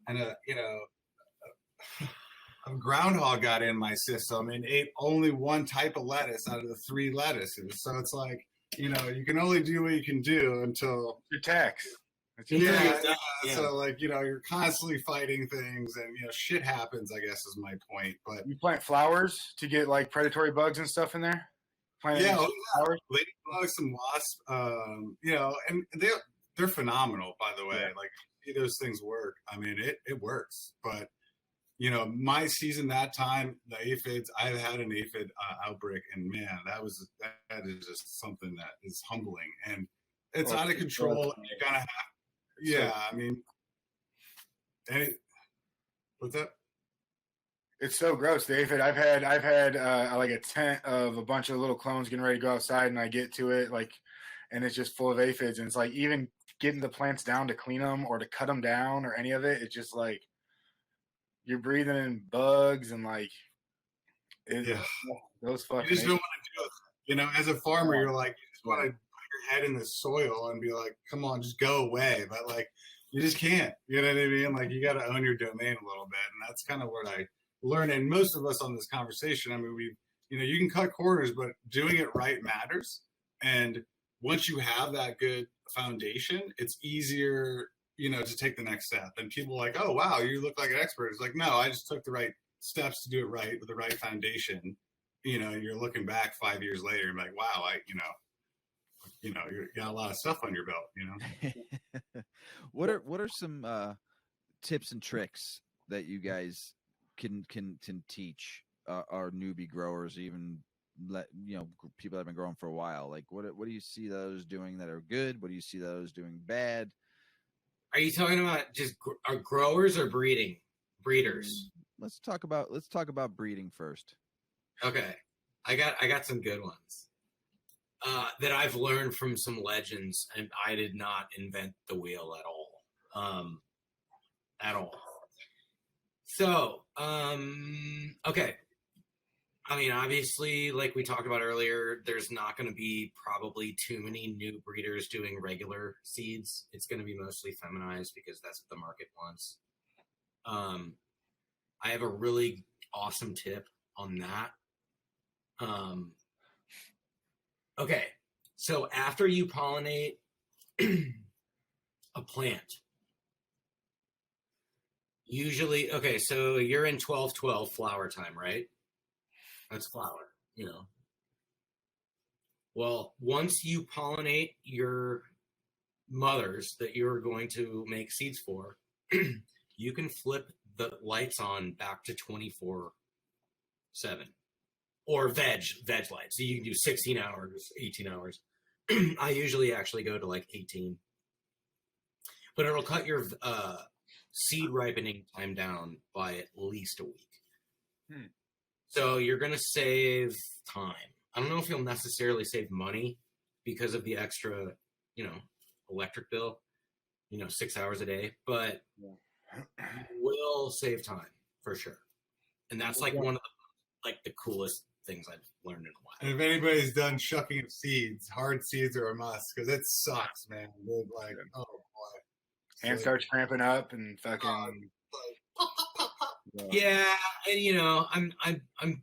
And a groundhog got in my system and ate only one type of lettuce out of the 3 lettuces. So it's like, you can only do what you can do until
your tax.
Yeah. So you're constantly fighting things and shit happens, I guess is my point. But
you plant flowers to get like predatory bugs and stuff in there?
Flowers? Ladybugs and wasps, and they're phenomenal, by the way.
Yeah.
Like those things work. I mean it works. But my season that time, the aphids, I had an aphid outbreak, and man, that is just something that is humbling, and it's out of control. You gotta have. Yeah, I mean, what's that?
It's so gross, the aphid. I've had like a tent of a bunch of little clones getting ready to go outside, and I get to it and it's just full of aphids, and it's like even getting the plants down to clean them or to cut them down or any of it. It's just like you're breathing in bugs and those fucking.
You just don't want to do it. As a farmer, you're like you just want to head in the soil and be like, come on, just go away. But you just can't, you know what I mean? Like you got to own your domain a little bit. And that's kind of what I learned. And most of us on this conversation, I mean, you can cut corners, but doing it right matters. And once you have that good foundation, it's easier, to take the next step. And people are like, oh, wow, you look like an expert. It's like, no, I just took the right steps to do it right with the right foundation. And you're looking back 5 years later and like, wow, you got a lot of stuff on your belt,
What are some tips and tricks that you guys can teach our newbie growers, even people that have been growing for a while? Like what do you see those doing that are good? What do you see those doing bad?
Are you talking about just our growers or breeders?
Let's talk about breeding first.
Okay. I got some good ones. That I've learned from some legends, and I did not invent the wheel at all. So, okay. I mean, obviously, like we talked about earlier, there's not going to be probably too many new breeders doing regular seeds. It's going to be mostly feminized because that's what the market wants. I have a really awesome tip on that. Okay, so after you pollinate a plant, usually, so you're in 12/12 flower time, right? That's flower, Well, once you pollinate your mothers that you're going to make seeds for, you can flip the lights on back to 24/7. Or veg lights. So you can do 16 hours, 18 hours. I usually actually go to 18. But it'll cut your seed ripening time down by at least a week. So you're going to save time. I don't know if you'll necessarily save money because of the extra, electric bill, 6 hours a day, but will save time for sure. And that's like one of the coolest things I've learned in a while.
And if anybody's done shucking of seeds, hard seeds are a must because it sucks, man. Like, oh boy,
hand starts cramping up and fucking.
Yeah, and I'm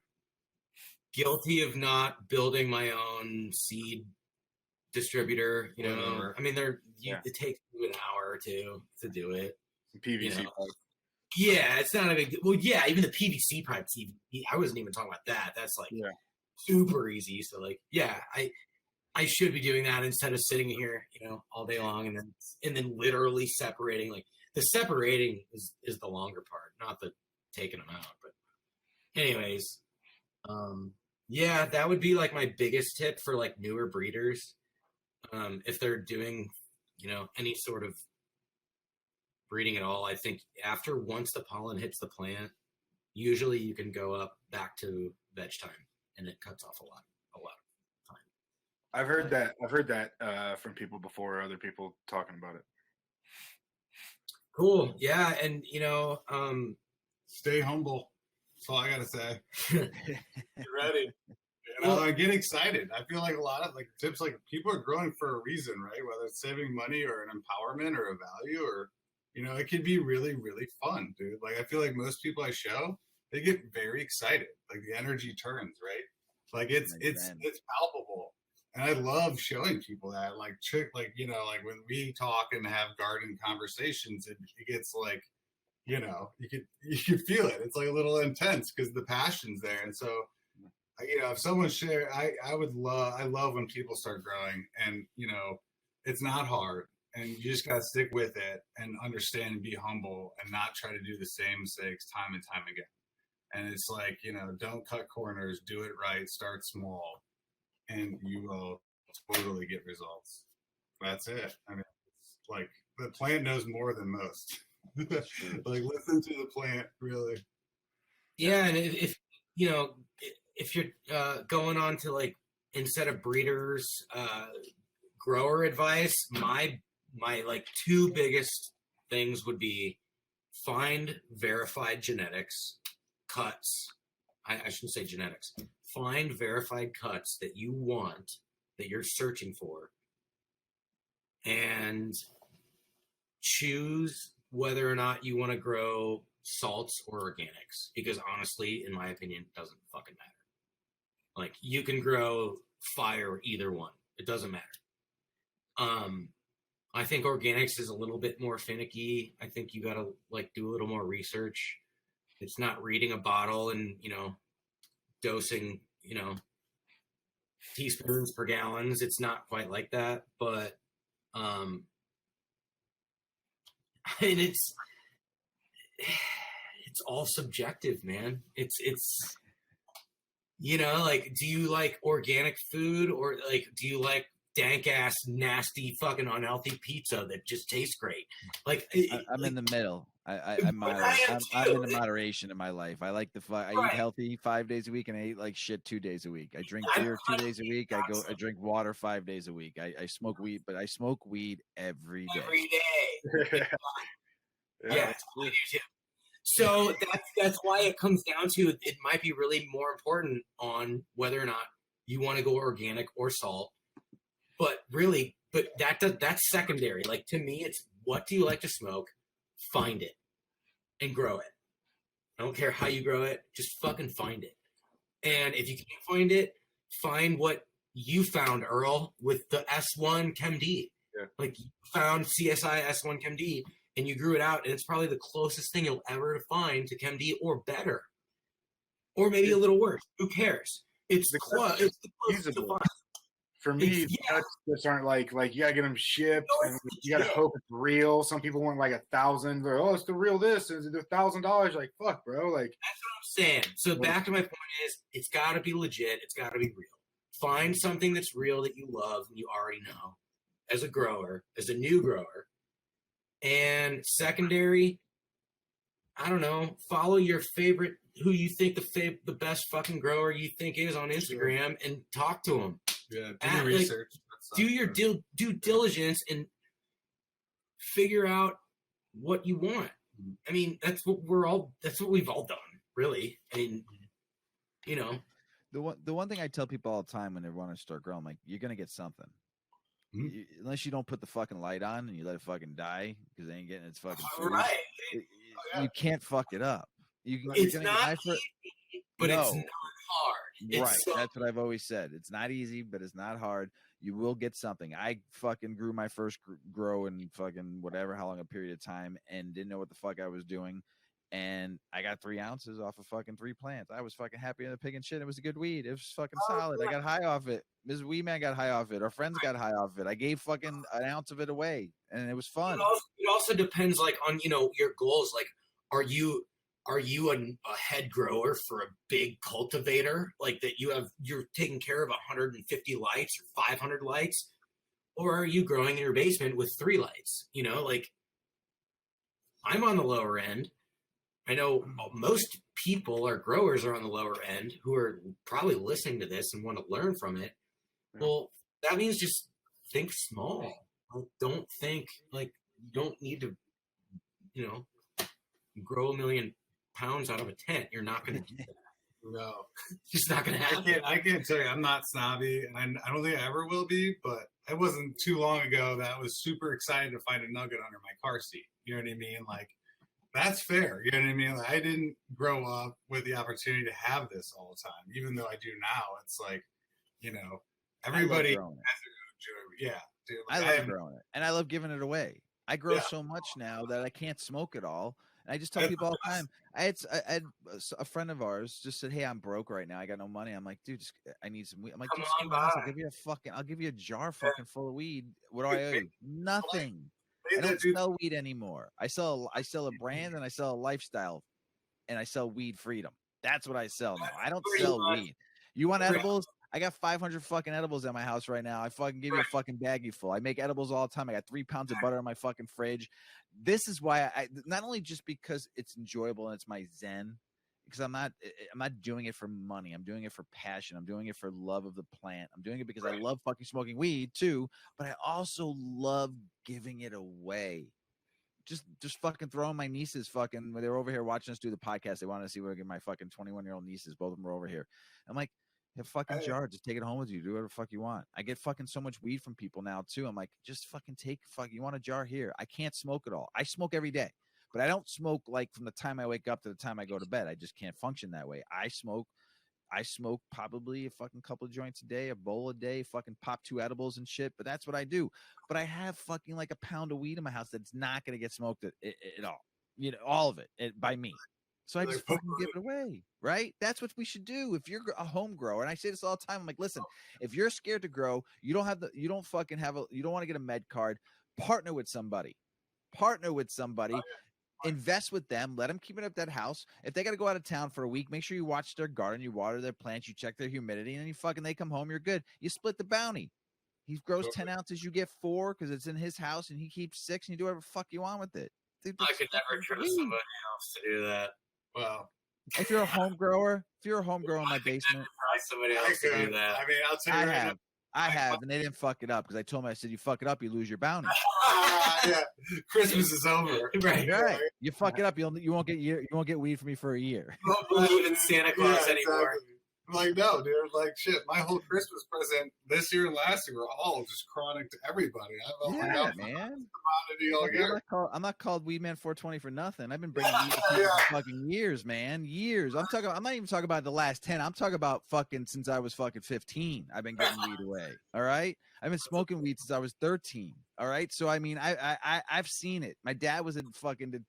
guilty of not building my own seed distributor. I mean, it takes you an hour or two to do it.
PVC pipe.
Yeah, it's not a big. Well, yeah, even the PVC pipe. I wasn't even talking about that. That's like super easy. So like, yeah, I should be doing that instead of sitting here, all day long and then literally separating. Like the separating is the longer part, not the taking them out. But anyways, yeah, that would be like my biggest tip for like newer breeders. If they're doing, any sort of breeding at all, I think once the pollen hits the plant, usually you can go up back to veg time, and it cuts off a lot of time.
I've heard that from people before, other people talking about it.
Cool. Yeah, and
stay humble. That's all I gotta say. Get ready. I get excited. I feel like a lot of like tips, like people are growing for a reason, right? Whether it's saving money or an empowerment or a value, or it can be really, really fun, dude. Like I feel like most people I show, they get very excited. Like the energy turns, right? Like it's palpable. And I love showing people that, like when we talk and have garden conversations, it gets like, you can feel it. It's like a little intense because the passion's there. And so, if someone share, I love when people start growing, and it's not hard, and you just gotta stick with it and understand and be humble and not try to do the same mistakes time and time again. And it's like, don't cut corners, do it right, start small, and you will totally get results. That's it. I mean, it's like the plant knows more than most. Like listen to the plant, really.
Yeah, and if you're going on to like, instead of breeders, grower advice, my like two biggest things would be find verified genetics cuts. I shouldn't say genetics. Find verified cuts that you want, that you're searching for, and choose whether or not you want to grow salts or organics, because honestly, in my opinion, it doesn't fucking matter. Like you can grow fire either one. It doesn't matter. I think organics is a little bit more finicky. I think you got to like do a little more research. It's not reading a bottle and, dosing, teaspoons per gallons. It's not quite like that, but, and it's all subjective, man. It's, like, do you like organic food, or like, do you like dank ass, nasty, fucking unhealthy pizza that just tastes great? Like,
I'm in the middle. I'm in the moderation in my life. I like I eat healthy 5 days a week, and I eat like shit 2 days a week. I drink beer 2 days a week. I drink water 5 days a week. I smoke weed, but I smoke weed every day.
Every day. Yeah, I do too. So that's why it comes down to, it might be really more important on whether or not you want to go organic or salt. But really, that's secondary. Like to me, it's what do you like to smoke? Find it and grow it. I don't care how you grow it, just fucking find it. And if you can't find it, find what you found, Earl, with the S1 ChemD.
Yeah.
Like you found CSI S1 ChemD and you grew it out, and it's probably the closest thing you'll ever find to ChemD, or better. Or maybe a little worse. Who cares? It's the closest to find.
For me, cuts just aren't like you gotta get them shipped. And you gotta hope it's real. Some people want like 1,000. Oh, it's the real this. Is it $1,000? Like fuck, bro. Like
that's what I'm saying. So back to my point is, it's gotta be legit. It's gotta be real. Find something that's real that you love and you already know, as a grower, as a new grower. And secondary, I don't know. Follow your favorite, who you think the best fucking grower you think is on Instagram, and talk to them.
Yeah, do your research.
do your due diligence and figure out what you want. I mean, that's what we've all done, really. I mean, you know.
The one thing I tell people all the time when they want to start growing, like, you're gonna get something. Unless you don't put the fucking light on and you let it fucking die because they ain't getting its fucking food.
Right.
You can't fuck it up.
It's not easy, but it's not hard.
Right. That's what I've always said. It's not easy, but it's not hard. You will get something. I fucking grew my first grow in fucking whatever, how long a period of time, and didn't know what the fuck I was doing. And I got 3 ounces off of fucking 3 plants. I was fucking happy in the pig and shit. It was a good weed. It was fucking solid. I got high off it. Mrs. Weed Man got high off it. Our friends got high off it. I gave fucking an ounce of it away, and it was fun.
It also depends, like, on, you know, your goals. Like, are you a head grower for a big cultivator, like that you're taking care of 150 lights or 500 lights, or are you growing in your basement with 3 lights? You know, like, I'm on the lower end. I know most people or growers are on the lower end who are probably listening to this and want to learn from it. Well, that means just think small. Don't think like you don't need to, you know, grow 1 million pounds out of a tent. You're not going to do that.
No,
it's just not going to happen.
I can't tell you. I'm not snobby, and I don't think I ever will be. But it wasn't too long ago that I was super excited to find a nugget under my car seat. You know what I mean? Like, that's fair. You know what I mean? Like, I didn't grow up with the opportunity to have this all the time, even though I do now. It's like, you know, everybody has to yeah, dude. Like,
I love growing it, and I love giving it away. I grow so much now that I can't smoke it all. And I just tell people all the time. I had a friend of ours just said, "Hey, I'm broke right now. I got no money." I'm like, "Dude, I need some weed." I'm like, "Just I'll give you a jar fucking full of weed. What do I owe you? Nothing. I don't sell weed anymore. I sell a brand and I sell a lifestyle, and I sell weed freedom. That's what I sell now. I don't sell weed. You want edibles? I got 500 fucking edibles at my house right now. I fucking give you a fucking baggie full. I make edibles all the time. I got 3 pounds of butter in my fucking fridge. This is why I not only just because it's enjoyable and it's my zen, because I'm not doing it for money. I'm doing it for passion. I'm doing it for love of the plant. I'm doing it because I love fucking smoking weed too, but I also love giving it away. Just fucking throwing my nieces fucking when they were over here watching us do the podcast. They wanted to see what I get my fucking 21-year-old nieces. Both of them were over here. I'm like, have fucking jar. Just take it home with you. Do whatever the fuck you want. I get fucking so much weed from people now too. I'm like, just fucking take you want a jar here. I can't smoke it all. I smoke every day, but I don't smoke like from the time I wake up to the time I go to bed. I just can't function that way. I smoke probably a fucking couple of joints a day, a bowl a day, fucking pop 2 edibles and shit. But that's what I do. But I have fucking like a pound of weed in my house that's not going to get smoked at all. You know, all of it by me. So I just fucking give it away, right? That's what we should do. If you're a home grower, and I say this all the time, I'm like, listen, if you're scared to grow, you don't want to get a med card, partner with somebody, invest with them, let them keep it up that house. If they got to go out of town for a week, make sure you watch their garden, you water their plants, you check their humidity, and then they come home, you're good. You split the bounty. He grows 10 ounces, you get 4 because it's in his house, and he keeps 6, and you do whatever the fuck you want with it. Dude,
I could never trust somebody else to do that.
Well,
if you're a home grower, in my basement,
somebody else to do that.
I mean, I'll tell you
I have, and they didn't fuck it up because I told them, I said, you fuck it up, you lose your bounty.
Yeah, Christmas is over.
Right. You fuck it up, you won't get weed from me for a year.
You won't believe in Santa Claus anymore.
Exactly. Like, no, dude. Like, shit. My whole Christmas present this year and last year were all just chronic to everybody.
Man.
All year.
I'm not called Weed Man 420 for nothing. I've been bringing weed to people for fucking years, man. Years. I'm not even talking about the last 10. I'm talking about fucking since I was fucking 15. I've been getting weed away. All right. I've been smoking weed since I was 13. All right. So I mean, I've seen it. My dad was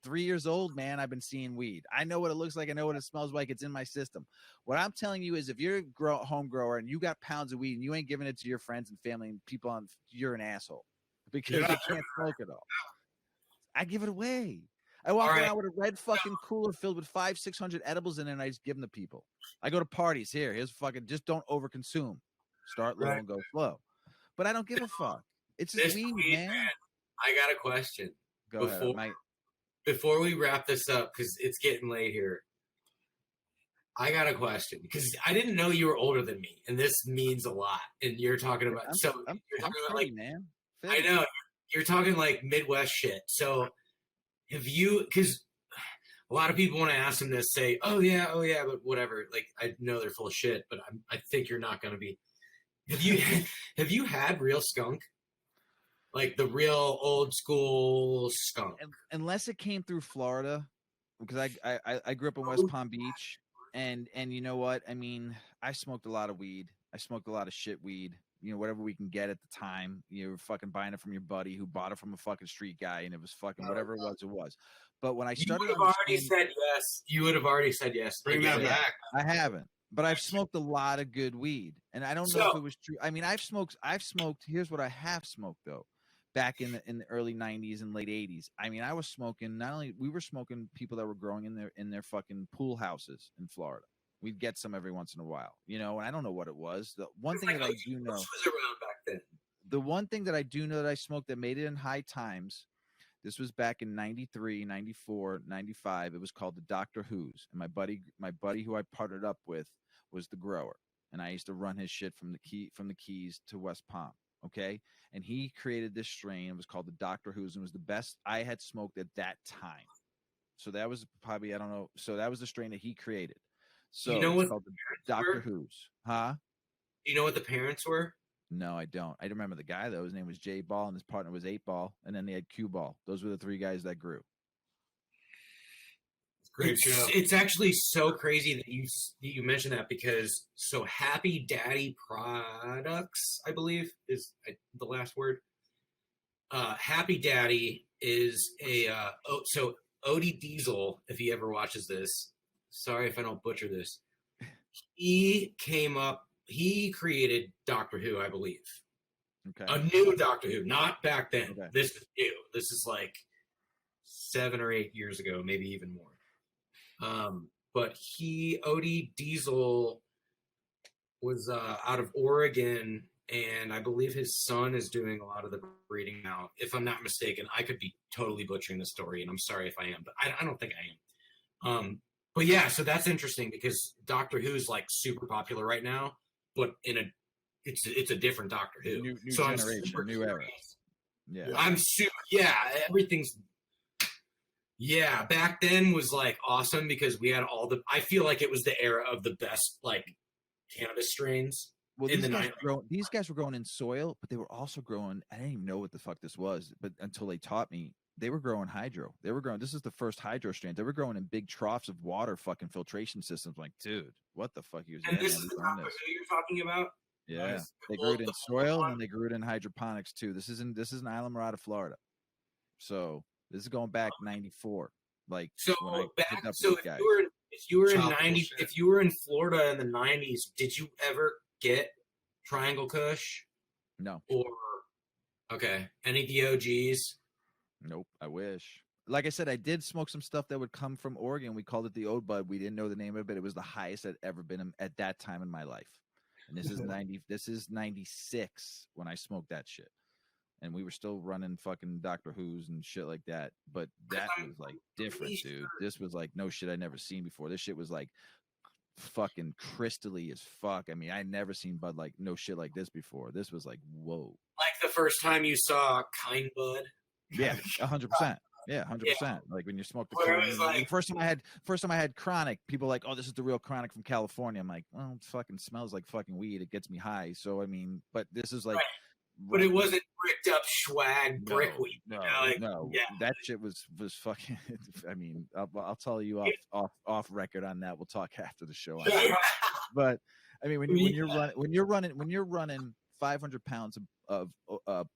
3 years old, man. I've been seeing weed. I know what it looks like. I know what it smells like. It's in my system. What I'm telling you is, if you're a home grower and you got pounds of weed and you ain't giving it to your friends and family and people you're an asshole because you can't smoke it all. I give it away. I walk around with a red fucking cooler filled with 500-600 edibles in it, and I just give them to people. I go to parties. Here's fucking, just don't overconsume. Start low and go slow. But I don't give a fuck. It's just weed, man.
I got a question.
Go ahead.
Before we wrap this up, because it's getting late here. I got a question because I didn't know you were older than me, and this means a lot. And you're talking about
I'm
you're talking about
30, man.
50. I know you're talking like Midwest shit. So have you? Because a lot of people want to ask them to say, oh yeah, but whatever. Like I know they're full of shit, but I think you're not going to be. Have you had real skunk? Like the real old school skunk?
Unless it came through Florida, because I grew up in West Palm Beach. And you know what? I mean, I smoked a lot of weed. I smoked a lot of shit weed. You know, whatever we can get at the time. You were fucking buying it from your buddy who bought it from a fucking street guy, and it was fucking whatever it was. But when I started,
you would have already said yes. You would have already said yes.
Bring that back.
I haven't, but I've smoked a lot of good weed, and I don't know if it was true. I mean, I've smoked. Here's what I have smoked though. Back in the early 90s and late 80s. I mean, I was smoking, we were smoking people that were growing in their fucking pool houses in Florida. We'd get some every once in a while, you know, and I don't know what it was. The one thing that I do know,
was around back then.
The one thing that I do know that I smoked that made it in high times, this was back in 93, 94, 95. It was called the Dr. Who's. And my buddy who I partnered up with was the grower. And I used to run his shit from the Keys to West Palm. Okay. And he created this strain. It was called the Dr. Who's, and it was the best I had smoked at that time. So that was probably, I don't know. So that was the strain that he created. So
you know what
called the Dr. Who's. Huh?
You know what the parents were?
No, I don't. I remember the guy though. His name was J Ball and his partner was 8 Ball. And then they had Q Ball. Those were the 3 guys that grew.
Great show.
It's actually so crazy that you mentioned that because Happy Daddy Products, I believe, is the last word. Happy Daddy is so Odie Diesel, if he ever watches this, sorry if I don't butcher this, he created Doctor Who, I believe.
Okay.
A new Doctor Who, not back then.
Okay.
This is new. This is like 7 or 8 years ago, maybe even more. But Odie Diesel was out of Oregon, and I believe his son is doing a lot of the breeding now. If I'm not mistaken, I could be totally butchering the story, and I'm sorry if I am, but I don't think I am. But yeah, so that's interesting because Doctor Who's like super popular right now, but it's a different Doctor Who.
New
so
generation, new era. Yeah.
I'm super. Yeah, everything's. Yeah, back then was like awesome because we had I feel like it was the era of the best like cannabis strains.
Well, these guys were growing in soil, but they were also growing. I didn't even know what the fuck this was, but until they taught me, they were growing hydro. They were growing. This is the first hydro strain. They were growing in big troughs of water, fucking filtration systems. Like, dude, what the fuck?
And this is not what you're talking about.
Yeah, nice. They grew it in soil and they grew it in hydroponics too. This is in Islamorada, Florida. So. This is going back 94. Like
so if you were in Florida in the 90s, did you ever get Triangle Kush?
No.
Or okay, any of the OGs?
Nope. I wish. Like I said, I did smoke some stuff that would come from Oregon. We called it the Ode Bud. We didn't know the name of it, but it was the highest I'd ever been at that time in my life. And this is 96 when I smoked that shit. And we were still running fucking Doctor Who's and shit like that. But that was like different, dude. This was like no shit I'd never seen before. This shit was like fucking crystally as fuck. I mean, I'd never seen Bud like no shit like this before. This was like, whoa.
Like the first time you saw Kind Bud?
Yeah, 100%. Yeah, 100%. Yeah. Like when you smoke the first time I had Chronic, people were like, oh, this is the real Chronic from California. I'm like, well, it fucking smells like fucking weed. It gets me high. So I mean, but this is like
But it wasn't bricked up swag brick weed.
No, yeah. That shit was fucking. I mean, I'll tell you off record on that. We'll talk after the show. But I mean, when you're running 500 pounds of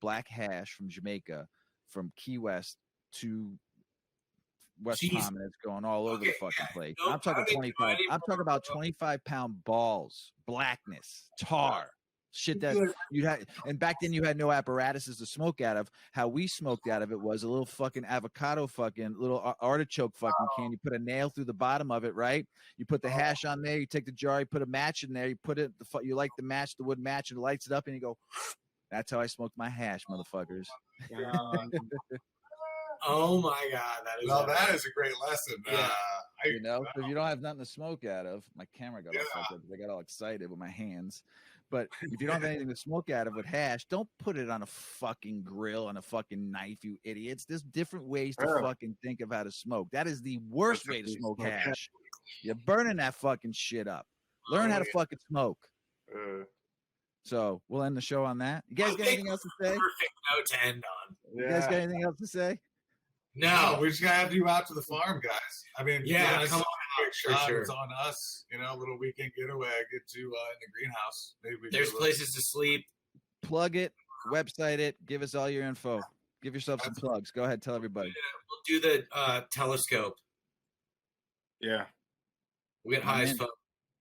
black hash from Jamaica, from Key West to West Palm, and it's going all over the fucking place. No, I'm talking 25. I'm talking about 25-pound balls, blackness, tar. Shit that you had, and back then you had no apparatuses to smoke out of. How we smoked out of it was a little fucking avocado, fucking little artichoke fucking can. You put a nail through the bottom of it, right? You put the hash on there. You take the jar. You put a match in there. You put it. You light the match, the wood match, and it lights it up, and you go. That's how I smoked my hash, motherfuckers.
Oh my god,
that is a great lesson.
Yeah.
You know, if you don't have nothing to smoke out of, my camera got all fucked up because I got all excited with my hands. But if you don't have anything to smoke out of with hash, don't put it on a fucking grill, on a fucking knife, you idiots. There's different ways to fucking think of how to smoke. That is the worst way to smoke hash. You're burning that fucking shit up. Learn how to fucking smoke. So we'll end the show on that. You guys got anything else to say?
Perfect note to end on.
You guys got anything else to say?
No, we just gotta have you out to the farm, guys. I mean,
come on out. Sure.
It's on us. You know, a little weekend getaway. I get to in the greenhouse. Maybe
there's places to sleep.
Plug it, website it. Give us all your info. Give yourself some plugs. Go ahead, tell everybody.
We'll do the telescope.
Yeah,
we get high as fuck.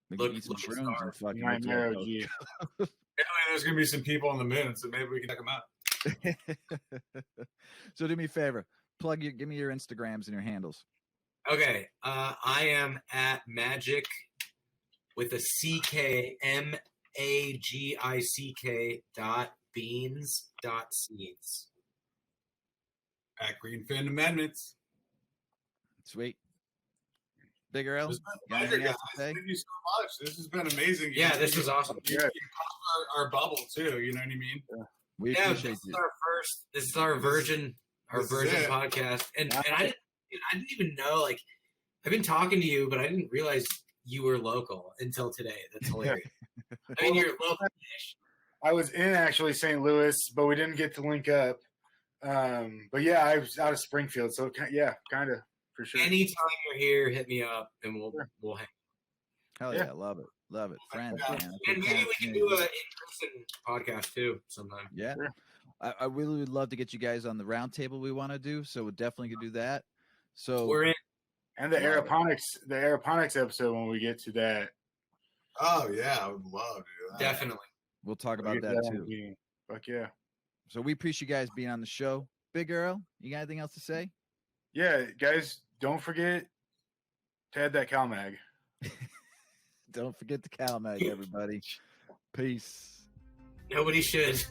We can eat some shrooms and fucking.
There's gonna be some people on the moon, so maybe we can check them out.
So do me a favor. Give me your Instagrams and your handles.
Okay. I am at Magick with a CKMAGICK.beans.seeds.
At Greenfin Amendments.
Sweet. Big Earl,
thank you so much. This has been amazing.
Yeah, this was awesome.
You our bubble too. You know what I mean?
Yeah. We appreciate you.
This is our virgin podcast, and I didn't even know. Like, I've been talking to you, but I didn't realize you were local until today. That's hilarious. I mean, you're local-ish.
I was in actually St. Louis, but we didn't get to link up. But yeah, I was out of Springfield, so yeah, kind of for sure.
Anytime you're here, hit me up, and we'll hang.
Hell yeah, love it, friends, man.
And maybe we can do an in-person podcast too sometime.
Yeah, sure. I really would love to get you guys on the round table we want to do, so we're definitely gonna do that. So
we're in.
And the aeroponics episode when we get to that.
Oh yeah, I would love to do that.
Definitely.
We'll talk about that too.
Fuck yeah.
So we appreciate you guys being on the show. Big Earl, you got anything else to say?
Yeah, guys, don't forget to add that CalMag.
Don't forget the CalMag, everybody. Peace.
Nobody should.